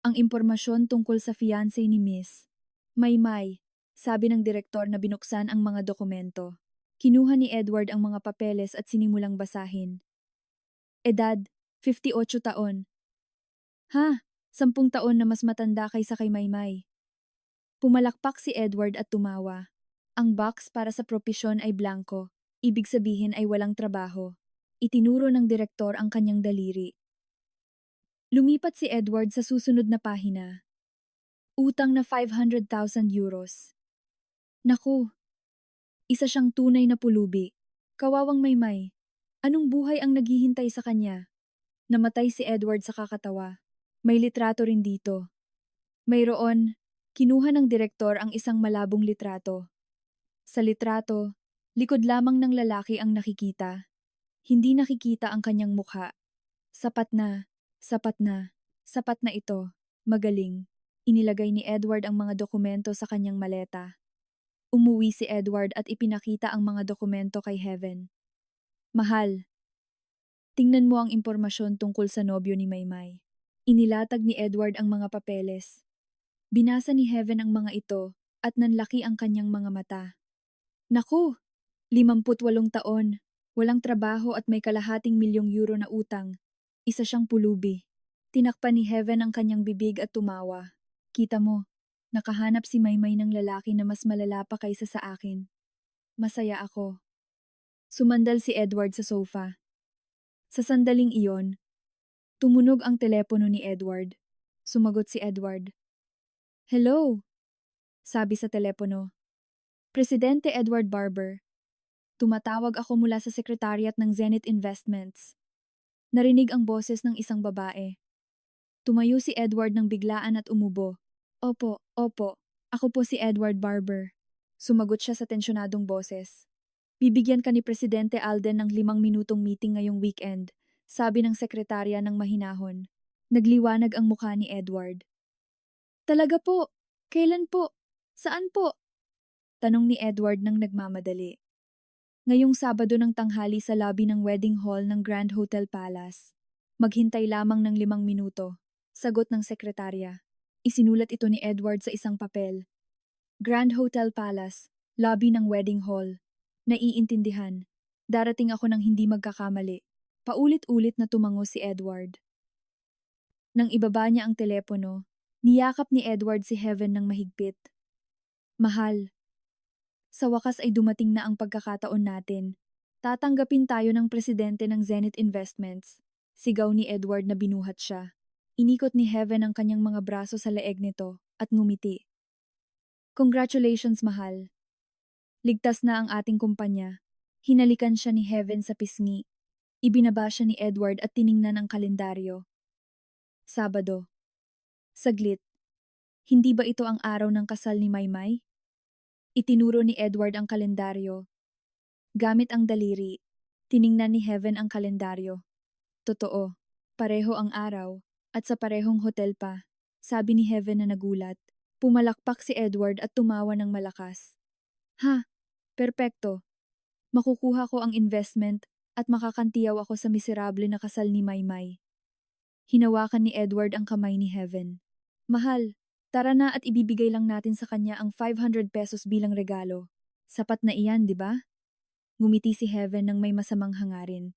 Ang impormasyon tungkol sa fiancé ni Miss Maymay, sabi ng direktor na binuksan ang mga dokumento. Kinuha ni Edward ang mga papeles at sinimulang basahin. Edad, 58 taon. Ha? 10 taon na mas matanda kaysa kay Maymay. Pumalakpak si Edward at tumawa. Ang box para sa propisyon ay blanco. Ibig sabihin ay walang trabaho. Itinuro ng direktor ang kanyang daliri. Lumipat si Edward sa susunod na pahina. Utang na 500,000 euros. Naku, isa siyang tunay na pulubi. Kawawang Maymay. Anong buhay ang naghihintay sa kanya? Namatay si Edward sa kakatawa. May litrato rin dito. Mayroon, kinuha ng direktor ang isang malabong litrato. Sa litrato, likod lamang ng lalaki ang nakikita. Hindi nakikita ang kanyang mukha. Sapat na, sapat na, sapat na ito. Magaling. Inilagay ni Edward ang mga dokumento sa kanyang maleta. Umuwi si Edward at ipinakita ang mga dokumento kay Heaven. Mahal, tingnan mo ang impormasyon tungkol sa nobyo ni Maymay. Inilatag ni Edward ang mga papeles. Binasa ni Heaven ang mga ito at nanlaki ang kanyang mga mata. Naku! 58 taon, walang trabaho at may kalahating milyong euro na utang. Isa siyang pulubi. Tinakpan ni Heaven ang kanyang bibig at tumawa. Kita mo, nakahanap si Maymay ng lalaki na mas malala pa kaysa sa akin. Masaya ako. Sumandal si Edward sa sofa. Sa sandaling iyon, tumunog ang telepono ni Edward. Sumagot si Edward. Hello, sabi sa telepono. Presidente Edward Barber. Tumatawag ako mula sa sekretariat ng Zenith Investments. Narinig ang boses ng isang babae. Tumayo si Edward ng biglaan at umubo. Opo, opo, ako po si Edward Barber. Sumagot siya sa tensyonadong boses. Bibigyan ka ni Presidente Alden ng 5 minutong meeting ngayong weekend, sabi ng sekretarya ng mahinahon. Nagliwanag ang mukha ni Edward. Talaga po? Kailan po? Saan po? Tanong ni Edward nang nagmamadali. Ngayong Sabado ng tanghali sa lobby ng wedding hall ng Grand Hotel Palace. Maghintay lamang ng 5 minuto. Sagot ng sekretarya. Isinulat ito ni Edward sa isang papel. Grand Hotel Palace, lobby ng wedding hall. Naiintindihan. Darating ako ng hindi magkakamali. Paulit-ulit na tumango si Edward. Nang ibaba niya ang telepono, niyakap ni Edward si Heaven ng mahigpit. Mahal. Sa wakas ay dumating na ang pagkakataon natin. Tatanggapin tayo ng presidente ng Zenith Investments. Sigaw ni Edward na binuhat siya. Inikot ni Heaven ang kanyang mga braso sa leeg nito at ngumiti. Congratulations, mahal. Ligtas na ang ating kumpanya. Hinalikan siya ni Heaven sa pisngi. Ibinaba siya ni Edward at tiningnan ang kalendaryo. Sabado. Saglit. Hindi ba ito ang araw ng kasal ni Maymay? Itinuro ni Edward ang kalendaryo. Gamit ang daliri, tiningnan ni Heaven ang kalendaryo. Totoo, pareho ang araw, at sa parehong hotel pa, sabi ni Heaven na nagulat. Pumalakpak si Edward at tumawa ng malakas. Ha, perpekto. Makukuha ko ang investment at makakantiyaw ako sa miserable na kasal ni Maymay. Hinawakan ni Edward ang kamay ni Heaven. Mahal, tara na at ibibigay lang natin sa kanya ang 500 pesos bilang regalo. Sapat na iyan, di ba? Ngumiti si Heaven nang may masamang hangarin.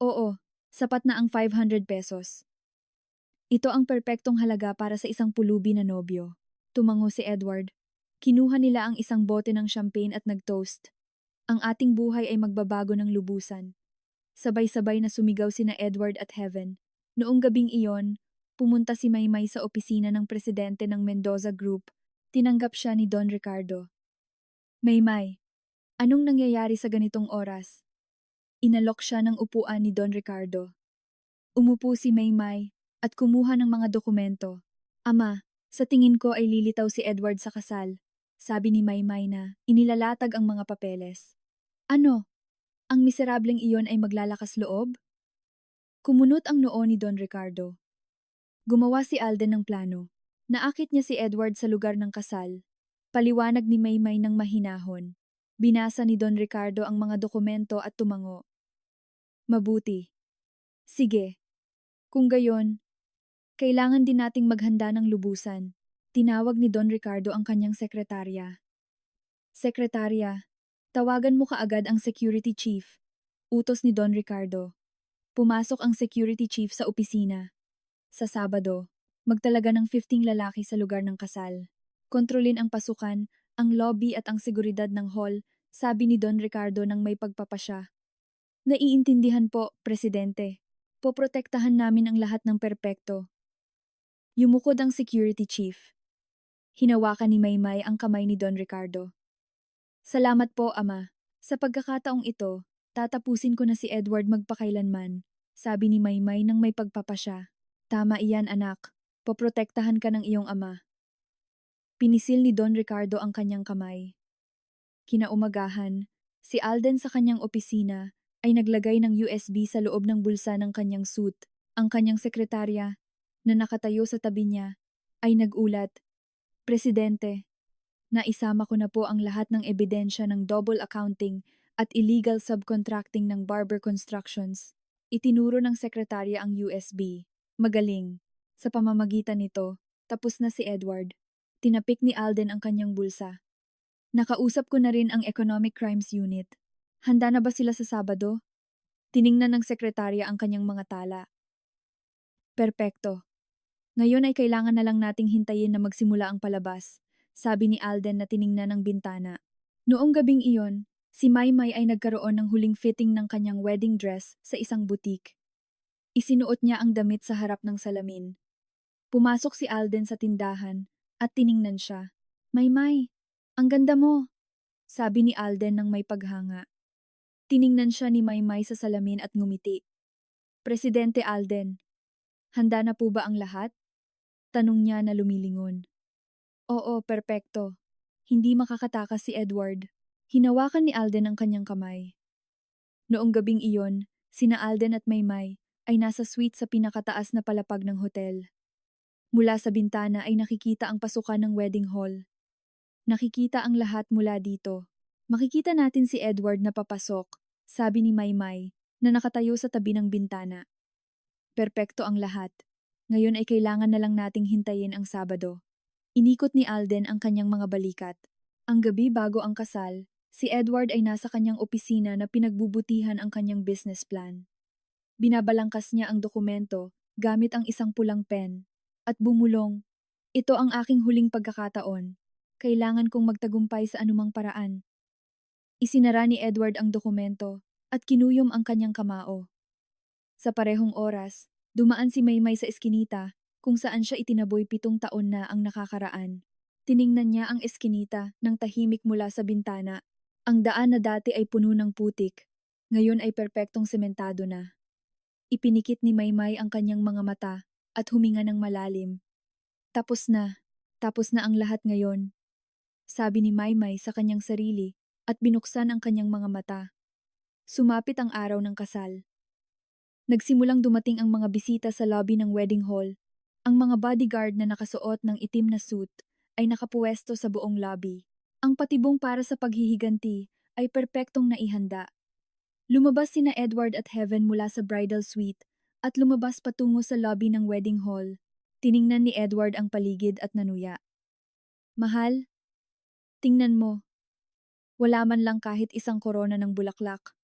Oo, sapat na ang 500 pesos. Ito ang perpektong halaga para sa isang pulubi na nobyo. Tumango si Edward. Kinuha nila ang isang bote ng champagne at nag-toast. Ang ating buhay ay magbabago ng lubusan. Sabay-sabay na sumigaw sina Edward at Heaven. Noong gabing iyon, pumunta si Maymay sa opisina ng presidente ng Mendoza Group. Tinanggap siya ni Don Ricardo. Maymay, anong nangyayari sa ganitong oras? Inalok siya ng upuan ni Don Ricardo. Umupo si Maymay at kumuha ng mga dokumento. Ama, sa tingin ko ay lilitaw si Edward sa kasal, sabi ni Maymay na inilalatag ang mga papeles. Ano? Ang miserableng iyon ay maglalakas loob? Kumunot ang noo ni Don Ricardo. Gumawa si Alden ng plano. Naakit niya si Edward sa lugar ng kasal. Paliwanag ni Maymay ng mahinahon. Binasa ni Don Ricardo ang mga dokumento at tumango. Mabuti. Sige. Kung gayon, kailangan din nating maghanda ng lubusan. Tinawag ni Don Ricardo ang kanyang sekretarya. Sekretarya, tawagan mo kaagad ang security chief. Utos ni Don Ricardo. Pumasok ang security chief sa opisina. Sa Sabado, magtalaga ng 15 lalaki sa lugar ng kasal. Kontrolin ang pasukan, ang lobby at ang seguridad ng hall, sabi ni Don Ricardo nang may pagpapasya. Naiintindihan po, Presidente. Poprotektahan namin ang lahat ng perpekto. Yumukod ang security chief. Hinawakan ni Maymay ang kamay ni Don Ricardo. Salamat po, Ama. Sa pagkakataong ito, tatapusin ko na si Edward magpakailanman, sabi ni Maymay nang may pagpapasya. Tama iyan, anak. Poprotektahan ka ng iyong ama. Pinisil ni Don Ricardo ang kanyang kamay. Kinaumagahan, si Alden sa kanyang opisina ay naglagay ng USB sa loob ng bulsa ng kanyang suit. Ang kanyang sekretarya, na nakatayo sa tabi niya, ay nagulat. Presidente, naisama ko na po ang lahat ng ebidensya ng double accounting at illegal subcontracting ng Barber Constructions. Itinuro ng sekretarya ang USB. Magaling. Sa pamamagitan nito, tapos na si Edward. Tinapik ni Alden ang kanyang bulsa. Nakausap ko na rin ang Economic Crimes Unit. Handa na ba sila sa Sabado? Tiningnan ng sekretarya ang kanyang mga tala. Perpekto. Ngayon ay kailangan na lang nating hintayin na magsimula ang palabas, sabi ni Alden na tiningnan ang bintana. Noong gabing iyon, si Maymay ay nagkaroon ng huling fitting ng kanyang wedding dress sa isang butik. Isinuot niya ang damit sa harap ng salamin. Pumasok si Alden sa tindahan at tiningnan siya. Maymay, ang ganda mo, sabi ni Alden nang may paghanga. Tiningnan siya ni Maymay sa salamin at ngumiti. Presidente Alden, handa na po ba ang lahat? Tanong niya na lumilingon. Oo, perpekto. Hindi makakatakas si Edward. Hinawakan ni Alden ang kanyang kamay. Noong gabing iyon, sina Alden at Maymay ay nasa suite sa pinakataas na palapag ng hotel. Mula sa bintana ay nakikita ang pasukan ng wedding hall. Nakikita ang lahat mula dito. Makikita natin si Edward na papasok, sabi ni Maymay na nakatayo sa tabi ng bintana. Perpekto ang lahat. Ngayon ay kailangan na lang nating hintayin ang Sabado. Inikot ni Alden ang kanyang mga balikat. Ang gabi bago ang kasal, si Edward ay nasa kanyang opisina na pinagbubutihan ang kanyang business plan. Binabalangkas niya ang dokumento gamit ang isang pulang pen at bumulong, "Ito ang aking huling pagkakataon. Kailangan kong magtagumpay sa anumang paraan." Isinara ni Edward ang dokumento at kinuyom ang kanyang kamao. Sa parehong oras, dumaan si Maymay sa eskinita kung saan siya itinaboy 7 taon na ang nakakaraan. Tiningnan niya ang eskinita ng tahimik mula sa bintana. Ang daan na dati ay puno ng putik, ngayon ay perpektong sementado na. Ipinikit ni Maymay ang kanyang mga mata at huminga ng malalim. Tapos na ang lahat ngayon, sabi ni Maymay sa kanyang sarili at binuksan ang kanyang mga mata. Sumapit ang araw ng kasal. Nagsimulang dumating ang mga bisita sa lobby ng wedding hall. Ang mga bodyguard na nakasuot ng itim na suit ay nakapuwesto sa buong lobby. Ang patibong para sa paghihiganti ay perpektong naihanda. Lumabas sina Edward at Heaven mula sa bridal suite at lumabas patungo sa lobby ng wedding hall. Tiningnan ni Edward ang paligid at nanuya. Mahal, tingnan mo. Wala man lang kahit isang korona ng bulaklak.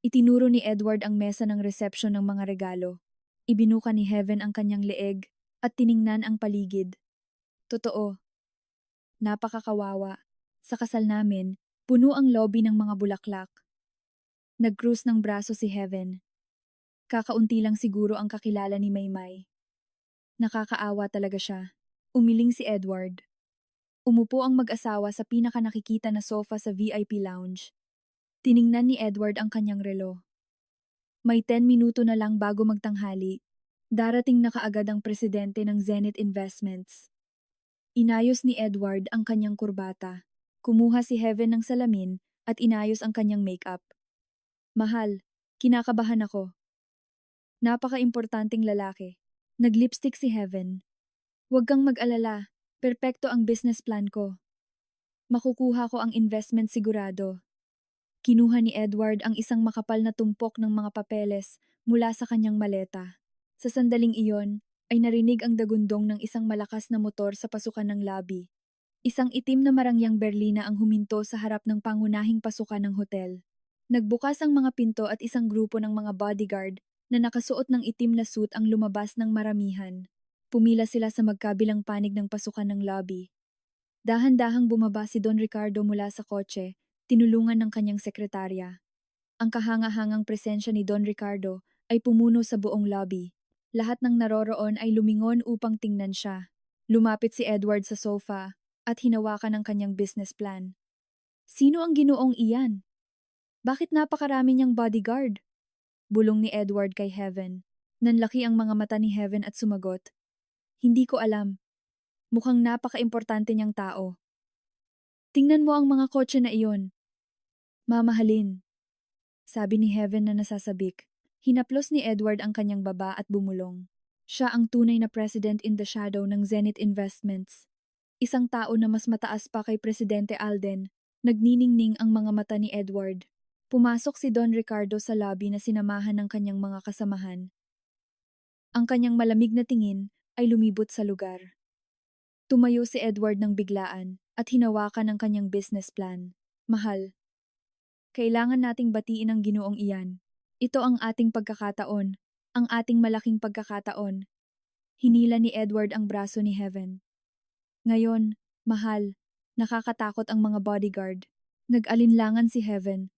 Itinuro ni Edward ang mesa ng resepsyon ng mga regalo. Ibinuka ni Heaven ang kanyang leeg at tiningnan ang paligid. Totoo. Napakakawawa. Sa kasal namin, puno ang lobby ng mga bulaklak. Nag-cruise ng braso si Heaven. Kakaunti lang siguro ang kakilala ni Maymay. Nakakaawa talaga siya. Umiling si Edward. Umupo ang mag-asawa sa pinaka-nakikita na sofa sa VIP lounge. Tiningnan ni Edward ang kanyang relo. May 10 minuto na lang bago magtanghali. Darating na kaagad ang presidente ng Zenith Investments. Inayos ni Edward ang kanyang kurbata. Kumuha si Heaven ng salamin at inayos ang kanyang makeup. Mahal, kinakabahan ako. Napaka-importanting lalaki. Nag-lipstick si Heaven. Huwag kang mag-alala, perpekto ang business plan ko. Makukuha ko ang investment sigurado. Kinuha ni Edward ang isang makapal na tumpok ng mga papeles mula sa kanyang maleta. Sa sandaling iyon, ay narinig ang dagundong ng isang malakas na motor sa pasukan ng lobby. Isang itim na marangyang berlina ang huminto sa harap ng pangunahing pasukan ng hotel. Nagbukas ang mga pinto at isang grupo ng mga bodyguard na nakasuot ng itim na suit ang lumabas ng maramihan. Pumila sila sa magkabilang panig ng pasukan ng lobby. Dahan-dahang bumaba si Don Ricardo mula sa kotse, tinulungan ng kanyang sekretarya. Ang kahanga-hangang presensya ni Don Ricardo ay pumuno sa buong lobby. Lahat ng naroroon ay lumingon upang tingnan siya. Lumapit si Edward sa sofa at hinawakan ang kanyang business plan. Sino ang ginoong iyan? Bakit napakarami niyang bodyguard? Bulong ni Edward kay Heaven. Nanlaki ang mga mata ni Heaven at sumagot. Hindi ko alam. Mukhang napaka-importante niyang tao. Tingnan mo ang mga kotse na iyon. Mamahalin. Sabi ni Heaven na nasasabik. Hinaplos ni Edward ang kanyang baba at bumulong. Siya ang tunay na president in the shadow ng Zenith Investments. Isang tao na mas mataas pa kay Presidente Alden. Nagniningning ang mga mata ni Edward. Pumasok si Don Ricardo sa lobby na sinamahan ng kanyang mga kasamahan. Ang kanyang malamig na tingin ay lumibot sa lugar. Tumayo si Edward ng biglaan at hinawakan ang kanyang business plan. Mahal. Kailangan nating batiin ang ginoong iyan. Ito ang ating pagkakataon, ang ating malaking pagkakataon. Hinila ni Edward ang braso ni Heaven. Ngayon, mahal, nakakatakot ang mga bodyguard. Nag-alinlangan si Heaven.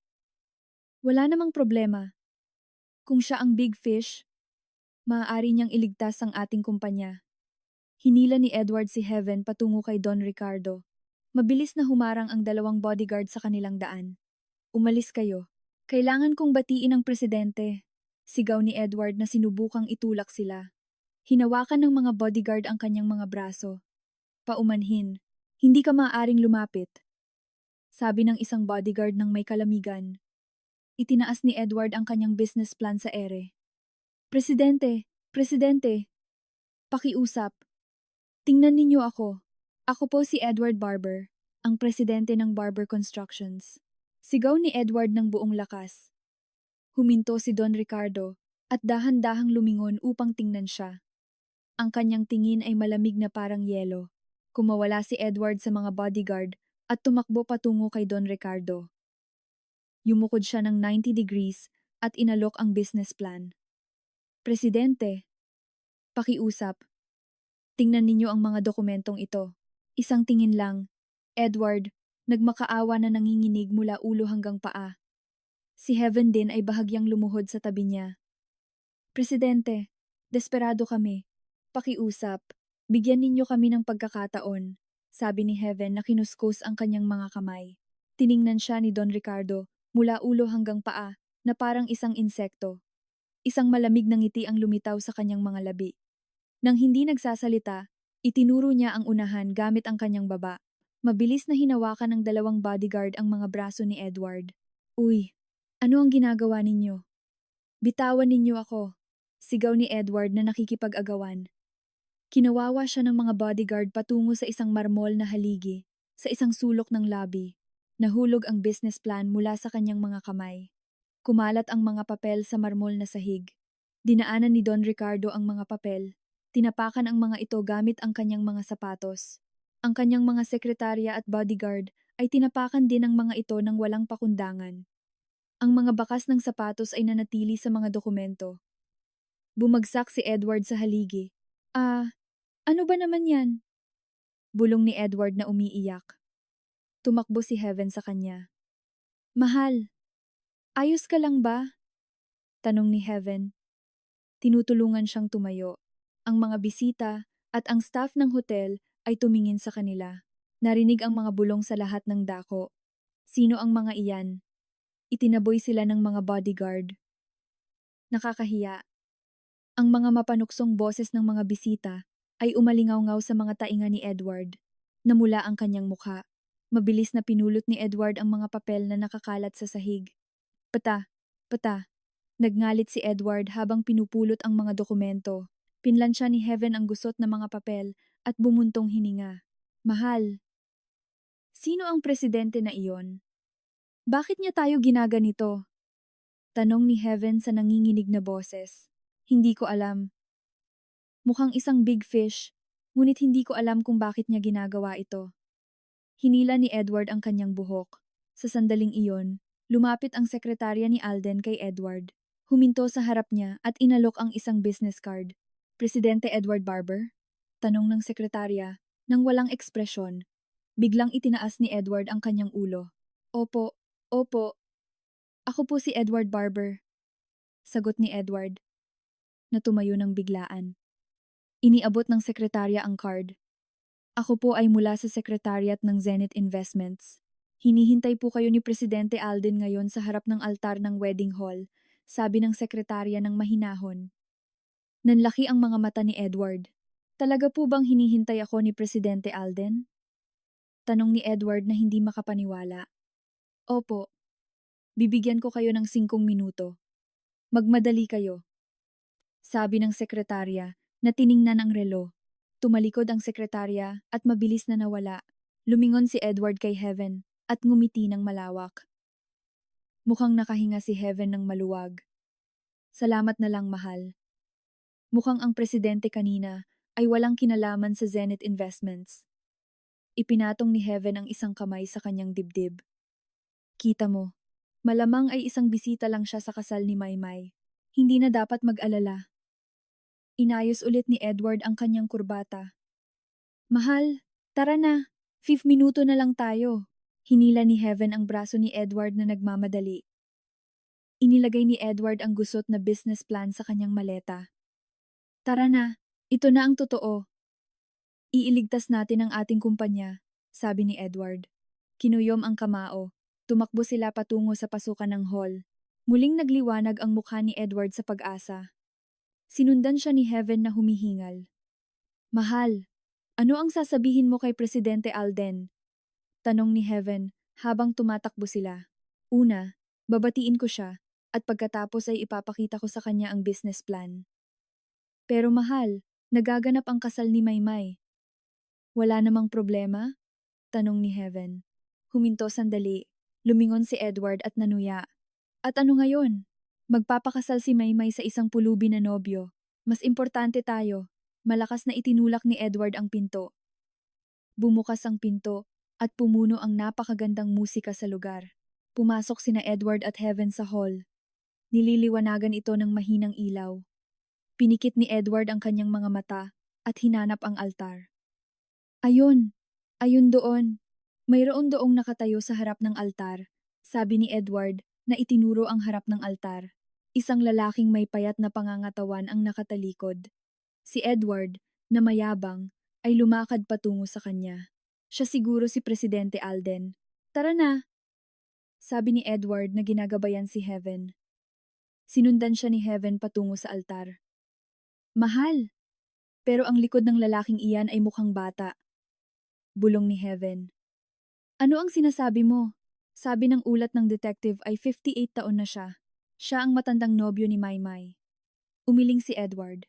Wala namang problema. Kung siya ang big fish, maaari niyang iligtas ang ating kumpanya. Hinila ni Edward si Heaven patungo kay Don Ricardo. Mabilis na humarang ang dalawang bodyguard sa kanilang daan. Umalis kayo. Kailangan kong batiin ang presidente. Sigaw ni Edward na sinubukang itulak sila. Hinawakan ng mga bodyguard ang kanyang mga braso. Paumanhin. Hindi ka maaaring lumapit. Sabi ng isang bodyguard ng may kalamigan. Itinaas ni Edward ang kanyang business plan sa ere. Presidente, Presidente, pakiusap. Tingnan ninyo ako. Ako po si Edward Barber, ang presidente ng Barber Constructions. Sigaw ni Edward ng buong lakas. Huminto si Don Ricardo at dahan-dahang lumingon upang tingnan siya. Ang kanyang tingin ay malamig na parang yelo. Kumawala si Edward sa mga bodyguard at tumakbo patungo kay Don Ricardo. Yumukod siya ng 90 degrees at inalok ang business plan. Presidente, pakiusap. Tingnan ninyo ang mga dokumentong ito. Isang tingin lang. Edward, nagmakaawa na nanginginig mula ulo hanggang paa. Si Heaven din ay bahagyang lumuhod sa tabi niya. Presidente, desperado kami. Pakiusap. Bigyan ninyo kami ng pagkakataon. Sabi ni Heaven na kinuskos ang kanyang mga kamay. Tiningnan siya ni Don Ricardo mula ulo hanggang paa na parang isang insekto. Isang malamig na ngiti ang lumitaw sa kanyang mga labi. Nang hindi nagsasalita, itinuro niya ang unahan gamit ang kanyang baba. Mabilis na hinawakan ng dalawang bodyguard ang mga braso ni Edward. Uy, ano ang ginagawa ninyo? Bitawan ninyo ako, sigaw ni Edward na nakikipag-agawan. Kinawawa siya ng mga bodyguard patungo sa isang marmol na haligi, sa isang sulok ng lobby. Nahulog ang business plan mula sa kanyang mga kamay. Kumalat ang mga papel sa marmol na sahig. Dinaanan ni Don Ricardo ang mga papel. Tinapakan ang mga ito gamit ang kanyang mga sapatos. Ang kanyang mga sekretarya at bodyguard ay tinapakan din ang mga ito ng walang pakundangan. Ang mga bakas ng sapatos ay nanatili sa mga dokumento. Bumagsak si Edward sa haligi. Ano ba naman yan? Bulong ni Edward na umiiyak. Tumakbo si Heaven sa kanya. Mahal, ayos ka lang ba? Tanong ni Heaven. Tinutulungan siyang tumayo. Ang mga bisita at ang staff ng hotel ay tumingin sa kanila. Narinig ang mga bulong sa lahat ng dako. Sino ang mga iyan? Itinaboy sila ng mga bodyguard. Nakakahiya. Ang mga mapanuksong boses ng mga bisita ay umalingaw-ngaw sa mga tainga ni Edward. Namula ang kanyang mukha. Mabilis na pinulot ni Edward ang mga papel na nakakalat sa sahig. Pata. Nagngalit si Edward habang pinupulot ang mga dokumento. Pinlansya ni Heaven ang gusot na mga papel at bumuntong hininga. Mahal. Sino ang presidente na iyon? Bakit niya tayo ginaganito? Tanong ni Heaven sa nanginginig na boses. Hindi ko alam. Mukhang isang big fish, ngunit hindi ko alam kung bakit niya ginagawa ito. Hinila ni Edward ang kanyang buhok. Sa sandaling iyon, lumapit ang sekretarya ni Alden kay Edward. Huminto sa harap niya at inalok ang isang business card. Presidente Edward Barber? Tanong ng sekretarya, nang walang ekspresyon. Biglang itinaas ni Edward ang kanyang ulo. Opo, opo. Ako po si Edward Barber. Sagot ni Edward, na tumayo ng biglaan. Iniabot ng sekretarya ang card. Ako po ay mula sa sekretariat ng Zenith Investments. Hinihintay po kayo ni Presidente Alden ngayon sa harap ng altar ng wedding hall, sabi ng sekretarya ng mahinahon. Nanlaki ang mga mata ni Edward. Talaga po bang hinihintay ako ni Presidente Alden? Tanong ni Edward na hindi makapaniwala. Opo. Bibigyan ko kayo ng 5 minuto. Magmadali kayo. Sabi ng sekretarya na tiningnan ang relo. Tumalikod ang sekretarya at mabilis na nawala. Lumingon si Edward kay Heaven at ngumiti ng malawak. Mukhang nakahinga si Heaven ng maluwag. Salamat na lang, mahal. Mukhang ang presidente kanina ay walang kinalaman sa Zenith Investments. Ipinatong ni Heaven ang isang kamay sa kanyang dibdib. Kita mo, malamang ay isang bisita lang siya sa kasal ni Maymay. Hindi na dapat mag-alala. Inayos ulit ni Edward ang kanyang kurbata. Mahal, tara na. 5 minuto na lang tayo. Hinila ni Heaven ang braso ni Edward na nagmamadali. Inilagay ni Edward ang gusot na business plan sa kanyang maleta. Tara na, ito na ang totoo. Iiligtas natin ang ating kumpanya, sabi ni Edward. Kinuyom ang kamao. Tumakbo sila patungo sa pasukan ng hall. Muling nagliwanag ang mukha ni Edward sa pag-asa. Sinundan siya ni Heaven na humihingal. Mahal, ano ang sasabihin mo kay Presidente Alden? Tanong ni Heaven habang tumatakbo sila. Una, babatiin ko siya at pagkatapos ay ipapakita ko sa kanya ang business plan. Pero mahal, nagaganap ang kasal ni Maymay. Wala namang problema? Tanong ni Heaven. Huminto sandali. Lumingon si Edward at nanuya. At ano ngayon? Magpapakasal si Maymay sa isang pulubi na nobyo. Mas importante tayo. Malakas na itinulak ni Edward ang pinto. Bumukas ang pinto at pumuno ang napakagandang musika sa lugar. Pumasok sina Edward at Heaven sa hall. Nililiwanagan ito ng mahinang ilaw. Pinikit ni Edward ang kanyang mga mata at hinanap ang altar. Ayun! Ayun doon! Mayroon doong nakatayo sa harap ng altar, sabi ni Edward na itinuro ang harap ng altar. Isang lalaking may payat na pangangatawan ang nakatalikod. Si Edward, na mayabang, ay lumakad patungo sa kanya. Siya siguro si Presidente Alden. Tara na! Sabi ni Edward na ginagabayan si Heaven. Sinundan siya ni Heaven patungo sa altar. Mahal! Pero ang likod ng lalaking iyan ay mukhang bata. Bulong ni Heaven. Ano ang sinasabi mo? Sabi ng ulat ng detective ay 58 taon na siya. Siya ang matandang nobyo ni Maymay. Umiling si Edward.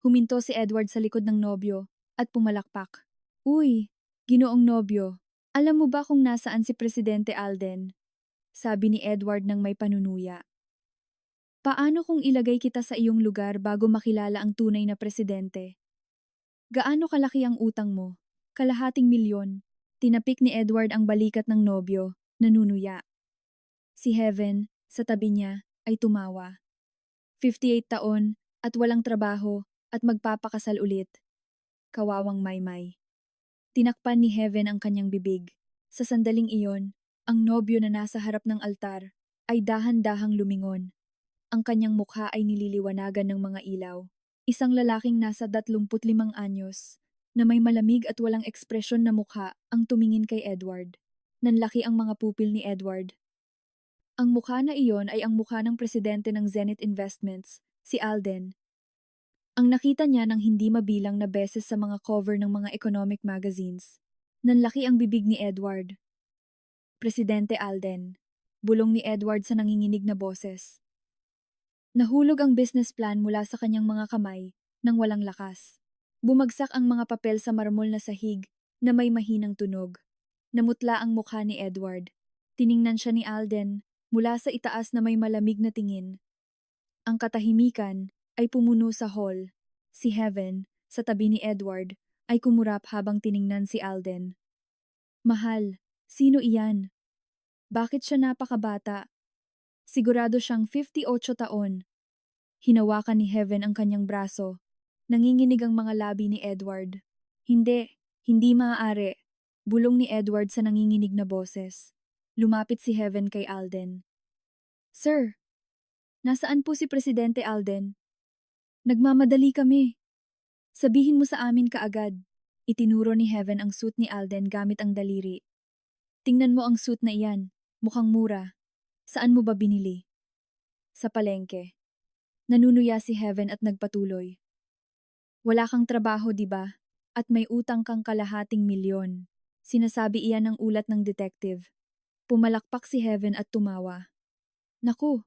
Huminto si Edward sa likod ng nobyo at pumalakpak. Uy, ginoong nobyo, alam mo ba kung nasaan si Presidente Alden? Sabi ni Edward nang may panunuya. Paano kung ilagay kita sa iyong lugar bago makilala ang tunay na presidente? Gaano kalaki ang utang mo? Kalahating milyon. Tinapik ni Edward ang balikat ng nobyo, nanunuya. Si Heaven, sa tabi niya, ay tumawa. 58 taon at walang trabaho at magpapakasal ulit. Kawawang Maymay. Tinakpan ni Heaven ang kanyang bibig. Sa sandaling iyon, ang nobyo na nasa harap ng altar ay dahan-dahang lumingon. Ang kanyang mukha ay nililiwanagan ng mga ilaw. Isang lalaking nasa 35 anyos, na may malamig at walang ekspresyon na mukha ang tumingin kay Edward. Nanlaki ang mga pupil ni Edward. Ang mukha na iyon ay ang mukha ng presidente ng Zenith Investments, si Alden. Ang nakita niya ng hindi mabilang na beses sa mga cover ng mga economic magazines. Nanlaki ang bibig ni Edward. Presidente Alden. Bulong ni Edward sa nanginginig na boses. Nahulog ang business plan mula sa kanyang mga kamay nang walang lakas. Bumagsak ang mga papel sa marmol na sahig na may mahinang tunog. Namutla ang mukha ni Edward. Tiningnan siya ni Alden mula sa itaas na may malamig na tingin. Ang katahimikan ay pumuno sa hall. Si Heaven, sa tabi ni Edward, ay kumurap habang tiningnan si Alden. Mahal, sino iyan? Bakit siya napakabata? Sigurado siyang 58 taon. Hinawakan ni Heaven ang kanyang braso. Nanginginig ang mga labi ni Edward. Hindi maaari. Bulong ni Edward sa nanginginig na boses. Lumapit si Heaven kay Alden. Sir, nasaan po si Presidente Alden? Nagmamadali kami. Sabihin mo sa amin kaagad. Itinuro ni Heaven ang suit ni Alden gamit ang daliri. Tingnan mo ang suit na iyan. Mukhang mura. Saan mo ba binili? Sa palengke. Nanunuya si Heaven at nagpatuloy. Wala kang trabaho, di ba? At may utang kang kalahating milyon. Sinasabi iyan ng ulat ng detective. Pumalakpak si Heaven at tumawa. Naku,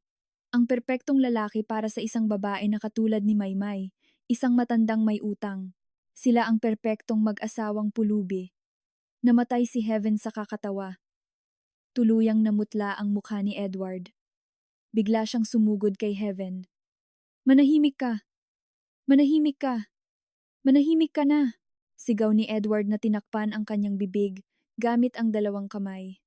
ang perpektong lalaki para sa isang babae na katulad ni Maymay, isang matandang may utang. Sila ang perpektong mag-asawang pulubi. Namatay si Heaven sa kakatawa. Tuluyang namutla ang mukha ni Edward. Bigla siyang sumugod kay Heaven. Manahimik ka! Manahimik ka! Manahimik ka na! Sigaw ni Edward na tinakpan ang kanyang bibig gamit ang dalawang kamay.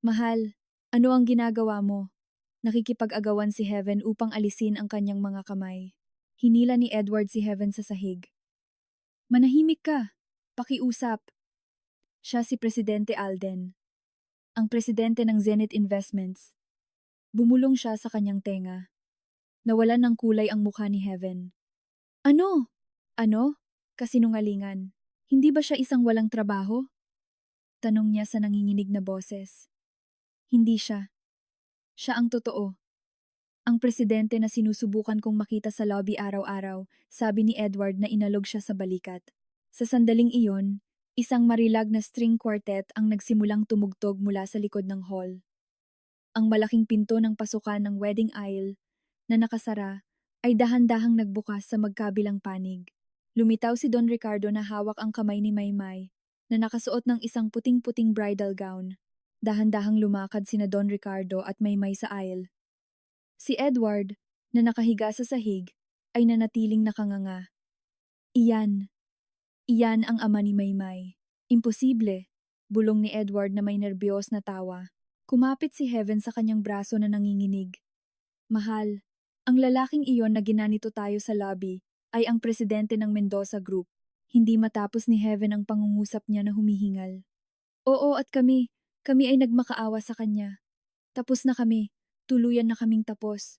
Mahal, ano ang ginagawa mo? Nakikipag-agawan si Heaven upang alisin ang kanyang mga kamay. Hinila ni Edward si Heaven sa sahig. Manahimik ka! Pakiusap! Siya si Presidente Alden. Ang presidente ng Zenith Investments. Bumulong siya sa kanyang tenga. Nawalan ng kulay ang mukha ni Heaven. Ano? Ano? Kasinungalingan. Hindi ba siya isang walang trabaho? Tanong niya sa nanginginig na boses. Hindi siya. Siya ang totoo. Ang presidente na sinusubukan kong makita sa lobby araw-araw, sabi ni Edward na inalog siya sa balikat. Sa sandaling iyon, isang marilag na string quartet ang nagsimulang tumugtog mula sa likod ng hall. Ang malaking pinto ng pasukan ng wedding aisle na nakasara ay dahan-dahang nagbukas sa magkabilang panig. Lumitaw si Don Ricardo na hawak ang kamay ni Maymay na nakasuot ng isang puting-puting bridal gown. Dahan-dahang lumakad sina Don Ricardo at Maymay sa aisle. Si Edward, na nakahiga sa sahig, ay nanatiling nakanganga. Iyan ang ama ni Maymay. Imposible, bulong ni Edward na may nerbiyos na tawa. Kumapit si Heaven sa kanyang braso na nanginginig. Mahal, ang lalaking iyon na ginanito tayo sa lobby ay ang presidente ng Mendoza Group. Hindi matapos ni Heaven ang pangungusap niya na humihingal. Oo at kami ay nagmakaawa sa kanya. Tapos na kami, tuluyan na kaming tapos.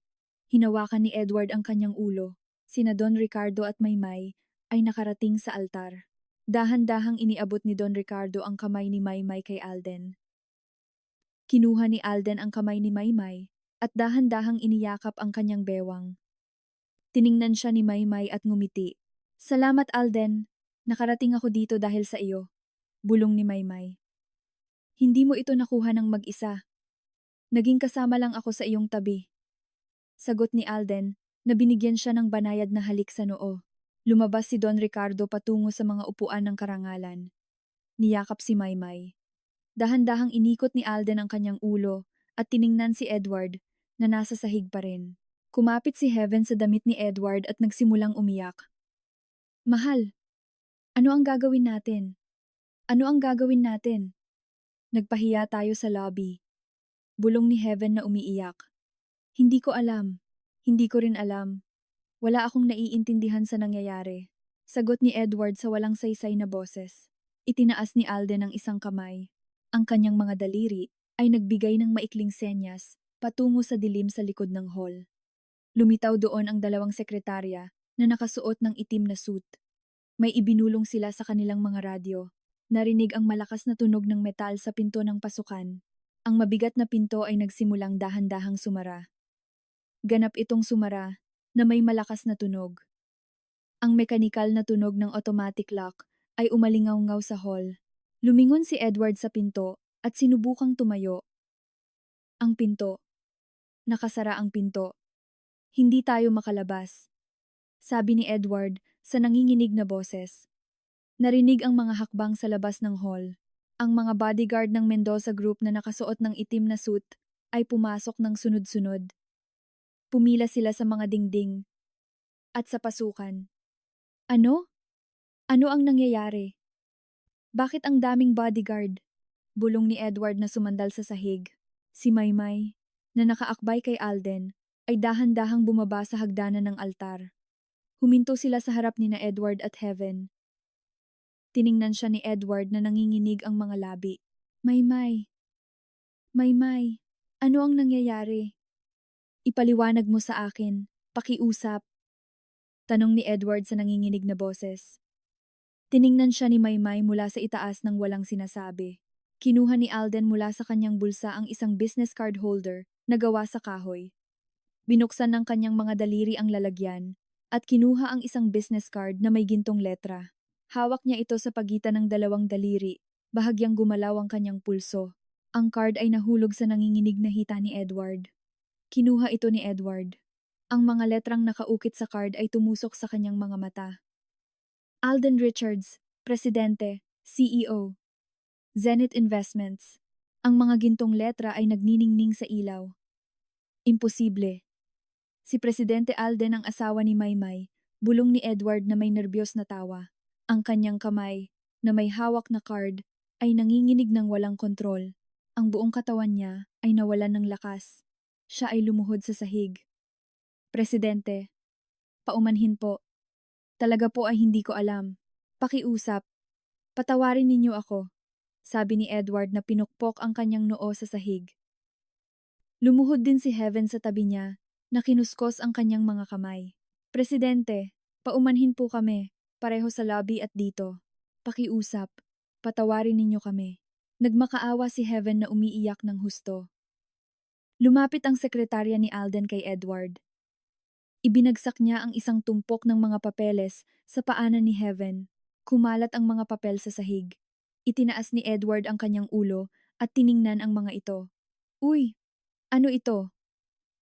Hinawakan ni Edward ang kanyang ulo. Sina Don Ricardo at Maymay ay nakarating sa altar. Dahan-dahang iniabot ni Don Ricardo ang kamay ni Maymay kay Alden. Kinuha ni Alden ang kamay ni Maymay at dahan-dahang iniyakap ang kanyang bewang. Tiningnan siya ni Maymay at ngumiti. Salamat Alden, nakarating ako dito dahil sa iyo. Bulong ni Maymay. Hindi mo ito nakuha ng mag-isa. Naging kasama lang ako sa iyong tabi. Sagot ni Alden na binigyan siya ng banayad na halik sa noo. Lumabas si Don Ricardo patungo sa mga upuan ng karangalan. Niyakap si Maymay. Dahan-dahang inikot ni Alden ang kanyang ulo at tiningnan si Edward na nasa sahig pa rin. Kumapit si Heaven sa damit ni Edward at nagsimulang umiyak. Mahal, ano ang gagawin natin? Ano ang gagawin natin? Nagpahiya tayo sa lobby. Bulong ni Heaven na umiiyak. Hindi ko alam. Hindi ko rin alam. Wala akong naiintindihan sa nangyayari. Sagot ni Edward sa walang saysay na boses. Itinaas ni Alden ang isang kamay. Ang kanyang mga daliri ay nagbigay ng maikling senyas patungo sa dilim sa likod ng hall. Lumitaw doon ang dalawang sekretarya na nakasuot ng itim na suit. May ibinulong sila sa kanilang mga radyo. Narinig ang malakas na tunog ng metal sa pinto ng pasukan. Ang mabigat na pinto ay nagsimulang dahan-dahang sumara. Ganap itong sumara na may malakas na tunog. Ang mekanikal na tunog ng automatic lock ay umalingaw-ngaw sa hall. Lumingon si Edward sa pinto at sinubukang tumayo. Ang pinto. Nakasara ang pinto. Hindi tayo makalabas. Sabi ni Edward sa nanginginig na boses. Narinig ang mga hakbang sa labas ng hall. Ang mga bodyguard ng Mendoza Group na nakasuot ng itim na suit ay pumasok ng sunod-sunod. Pumila sila sa mga dingding at sa pasukan. Ano? Ano ang nangyayari? Bakit ang daming bodyguard? Bulong ni Edward na sumandal sa sahig. Si Maymay, na nakaakbay kay Alden, ay dahan-dahang bumaba sa hagdanan ng altar. Huminto sila sa harap ni na Edward at Heaven. Tiningnan siya ni Edward na nanginginig ang mga labi. Maymay, Maymay, ano ang nangyayari? Ipaliwanag mo sa akin, pakiusap. Tanong ni Edward sa nanginginig na boses. Tiningnan siya ni Maymay mula sa itaas ng walang sinasabi. Kinuha ni Alden mula sa kanyang bulsa ang isang business card holder na gawa sa kahoy. Binuksan ng kanyang mga daliri ang lalagyan at kinuha ang isang business card na may gintong letra. Hawak niya ito sa pagitan ng dalawang daliri, bahagyang gumalaw ang kanyang pulso. Ang card ay nahulog sa nanginginig na hita ni Edward. Kinuha ito ni Edward. Ang mga letrang nakaukit sa card ay tumusok sa kanyang mga mata. Alden Richards, Presidente, CEO. Zenith Investments. Ang mga gintong letra ay nagniningning sa ilaw. Imposible. Si Presidente Alden ang asawa ni Maymay, bulong ni Edward na may nerbyos na tawa. Ang kanyang kamay, na may hawak na card, ay nanginginig ng walang kontrol. Ang buong katawan niya ay nawalan ng lakas. Siya ay lumuhod sa sahig. Presidente, paumanhin po. Talaga po ay hindi ko alam. Pakiusap. Patawarin ninyo ako, sabi ni Edward na pinukpok ang kanyang noo sa sahig. Lumuhod din si Heaven sa tabi niya, na kinuskos ang kanyang mga kamay. Presidente, paumanhin po kami, pareho sa lobby at dito. Pakiusap, patawarin ninyo kami. Nagmakaawa si Heaven na umiiyak ng husto. Lumapit ang sekretarya ni Alden kay Edward. Ibinagsak niya ang isang tumpok ng mga papeles sa paanan ni Heaven. Kumalat ang mga papel sa sahig. Itinaas ni Edward ang kanyang ulo at tiningnan ang mga ito. Uy, ano ito?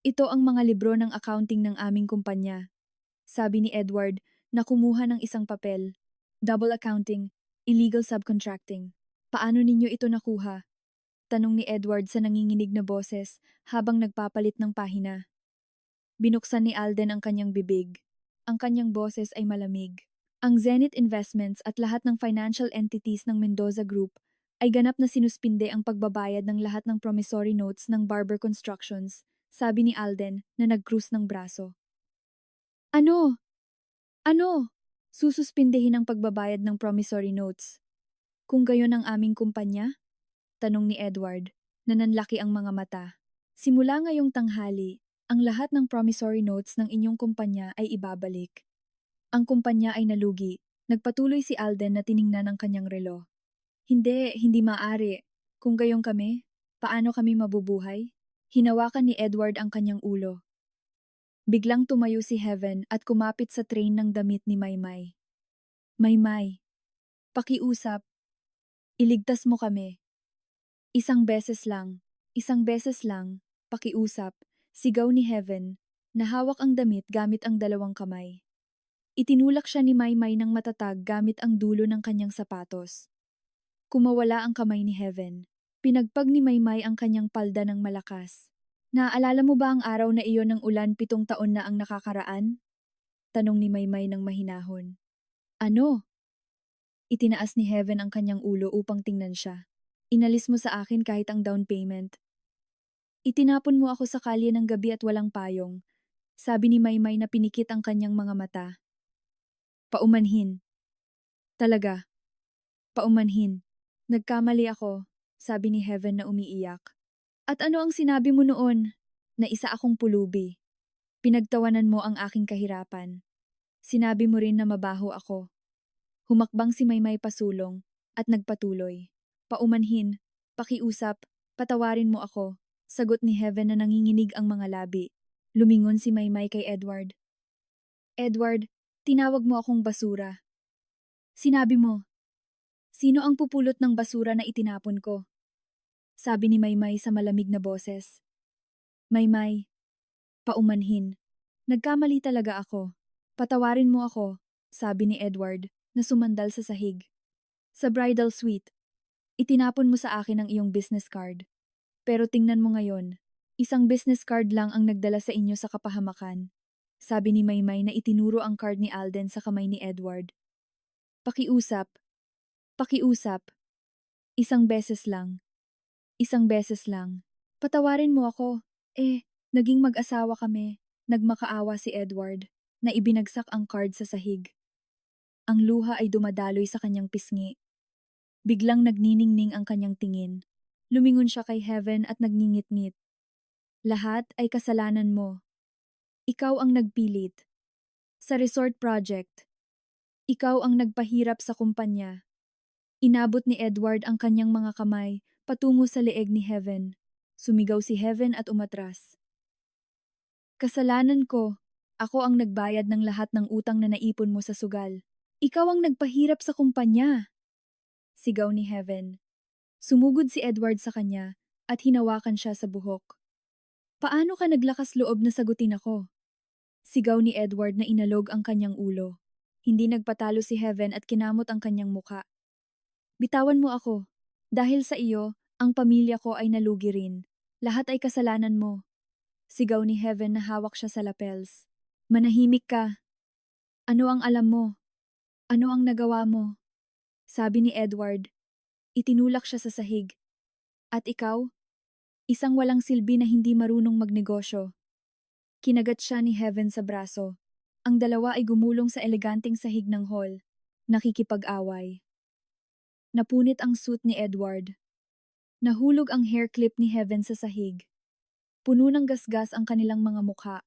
Ito ang mga libro ng accounting ng aming kumpanya. Sabi ni Edward na kumuha ng isang papel. Double accounting, illegal subcontracting. Paano ninyo ito nakuha? Tanong ni Edward sa nanginginig na boses habang nagpapalit ng pahina. Binuksan ni Alden ang kanyang bibig. Ang kanyang boses ay malamig. Ang Zenith Investments at lahat ng financial entities ng Mendoza Group ay ganap na sinuspinde ang pagbabayad ng lahat ng promissory notes ng Barber Constructions, sabi ni Alden na nag-krus ng braso. Ano? Ano? Sususpindehin ang pagbabayad ng promissory notes. Kung gayon ang aming kumpanya? Tanong ni Edward, na nanlaki ang mga mata. Simula ngayong tanghali, ang lahat ng promissory notes ng inyong kumpanya ay ibabalik. Ang kumpanya ay nalugi. Nagpatuloy si Alden na tiningnan ang kanyang relo. Hindi maaari. Kung gayong kami, paano kami mabubuhay? Hinawakan ni Edward ang kanyang ulo. Biglang tumayo si Heaven at kumapit sa train ng damit ni Maymay. Maymay, pakiusap. Iligtas mo kami. Isang beses lang, pakiusap, sigaw ni Heaven, na hawak ang damit gamit ang dalawang kamay. Itinulak siya ni Maymay ng matatag gamit ang dulo ng kanyang sapatos. Kumawala ang kamay ni Heaven. Pinagpag ni Maymay ang kanyang palda ng malakas. Naaalala mo ba ang araw na iyon ng ulan 7 taon na ang nakakaraan? Tanong ni Maymay ng mahinahon. Ano? Itinaas ni Heaven ang kanyang ulo upang tingnan siya. Inalis mo sa akin kahit ang down payment. Itinapon mo ako sa kalye ng gabi at walang payong, sabi ni Maymay na pinikit ang kanyang mga mata. Paumanhin. Talaga. Paumanhin. Nagkamali ako, sabi ni Heaven na umiiyak. At ano ang sinabi mo noon? Na isa akong pulubi. Pinagtawanan mo ang aking kahirapan. Sinabi mo rin na mabaho ako. Humakbang si Maymay pasulong at nagpatuloy. Paumanhin, pakiusap, patawarin mo ako. Sagot ni Heaven na nanginginig ang mga labi. Lumingon si Maymay kay Edward. Edward, tinawag mo akong basura. Sinabi mo, sino ang pupulot ng basura na itinapon ko? Sabi ni Maymay sa malamig na boses. Maymay, paumanhin. Nagkamali talaga ako. Patawarin mo ako, sabi ni Edward na sumandal sa sahig. Sa bridal suite, itinapon mo sa akin ang iyong business card. Pero tingnan mo ngayon, isang business card lang ang nagdala sa inyo sa kapahamakan. Sabi ni Maymay na itinuro ang card ni Alden sa kamay ni Edward. Pakiusap. Pakiusap. Isang beses lang. Isang beses lang. Patawarin mo ako. Naging mag-asawa kami. Nagmakaawa si Edward na ibinagsak ang card sa sahig. Ang luha ay dumadaloy sa kanyang pisngi. Biglang nagniningning ang kanyang tingin. Lumingon siya kay Heaven at nagngingit-ngit. Lahat ay kasalanan mo. Ikaw ang nagpilit. Sa resort project. Ikaw ang nagpahirap sa kumpanya. Inabot ni Edward ang kanyang mga kamay patungo sa leeg ni Heaven. Sumigaw si Heaven at umatras. Kasalanan ko. Ako ang nagbayad ng lahat ng utang na naipon mo sa sugal. Ikaw ang nagpahirap sa kumpanya. Sigaw ni Heaven. Sumugod si Edward sa kanya at hinawakan siya sa buhok. Paano ka naglakas loob na sagutin ako? Sigaw ni Edward na inalog ang kanyang ulo. Hindi nagpatalo si Heaven at kinamot ang kanyang muka. Bitawan mo ako. Dahil sa iyo, ang pamilya ko ay nalugi rin. Lahat ay kasalanan mo. Sigaw ni Heaven na hawak siya sa lapels. Manahimik ka. Ano ang alam mo? Ano ang nagawa mo? Sabi ni Edward. Itinulak siya sa sahig. At ikaw? Isang walang silbi na hindi marunong magnegosyo. Kinagat siya ni Heaven sa braso. Ang dalawa ay gumulong sa eleganteng sahig ng hall. Nakikipag-away. Napunit ang suit ni Edward. Nahulog ang hair clip ni Heaven sa sahig. Puno ng gasgas ang kanilang mga mukha.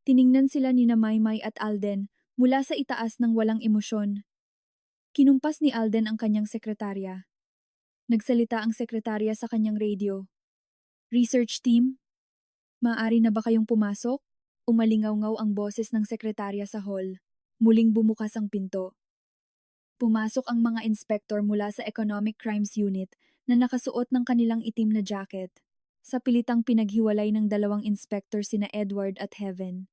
Tiningnan sila ni Maymay at Alden mula sa itaas ng walang emosyon. Kinumpas ni Alden ang kanyang sekretarya. Nagsalita ang sekretarya sa kanyang radio. Research team? Maaari na ba kayong pumasok? Umalingaw-ngaw ang boses ng sekretarya sa hall. Muling bumukas ang pinto. Pumasok ang mga inspektor mula sa Economic Crimes Unit na nakasuot ng kanilang itim na jacket. Sa pilitang pinaghiwalay ng dalawang inspektor sina Edward at Heaven.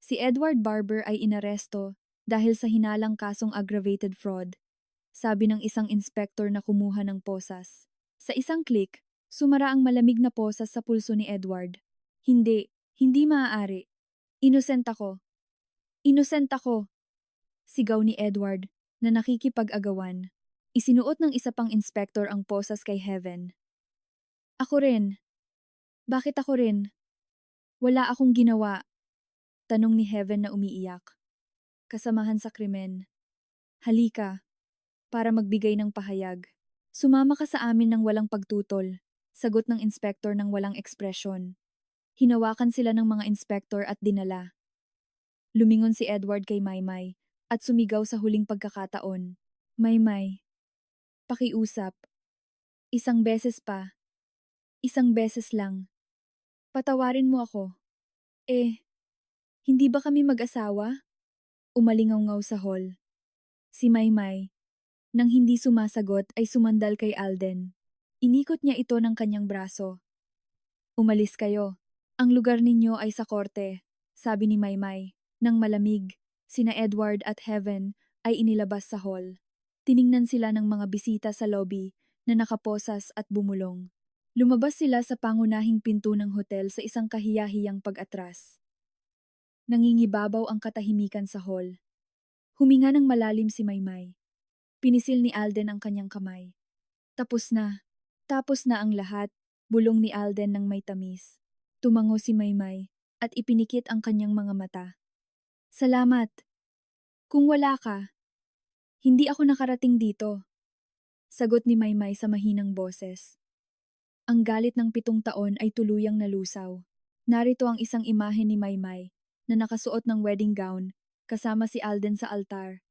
Si Edward Barber ay inaresto dahil sa hinalang kasong aggravated fraud. Sabi ng isang inspektor na kumuha ng posas. Sa isang click, sumara ang malamig na posas sa pulso ni Edward. Hindi maaari. Innocent ako. Innocent ako. Sigaw ni Edward na nakikipag-agawan. Isinuot ng isa pang inspektor ang posas kay Heaven. Ako rin. Bakit ako rin? Wala akong ginawa. Tanong ni Heaven na umiiyak. Kasamahan sa krimen. Halika. Para magbigay ng pahayag. Sumama ka sa amin ng walang pagtutol. Sagot ng inspektor ng walang ekspresyon. Hinawakan sila ng mga inspektor at dinala. Lumingon si Edward kay Maymay at sumigaw sa huling pagkakataon. Maymay, pakiusap. Isang beses pa. Isang beses lang. Patawarin mo ako. Hindi ba kami mag-asawa? Umalingaw-ngaw sa hall. Si Maymay, nang hindi sumasagot ay sumandal kay Alden. Inikot niya ito ng kanyang braso. Umalis kayo. Ang lugar ninyo ay sa korte, sabi ni Maymay. Nang malamig, sina Edward at Heaven ay inilabas sa hall. Tiningnan sila ng mga bisita sa lobby na nakaposas at bumulong. Lumabas sila sa pangunahing pinto ng hotel sa isang kahiyahiyang pag-atras. Nangingibabaw ang katahimikan sa hall. Huminga ng malalim si Maymay. Pinisil ni Alden ang kanyang kamay. Tapos na. Tapos na ang lahat, bulong ni Alden ng may tamis. Tumango si Maymay at ipinikit ang kanyang mga mata. Salamat. Kung wala ka, hindi ako nakarating dito. Sagot ni Maymay sa mahinang boses. Ang galit ng 7 taon ay tuluyang nalusaw. Narito ang isang imahe ni Maymay na nakasuot ng wedding gown kasama si Alden sa altar.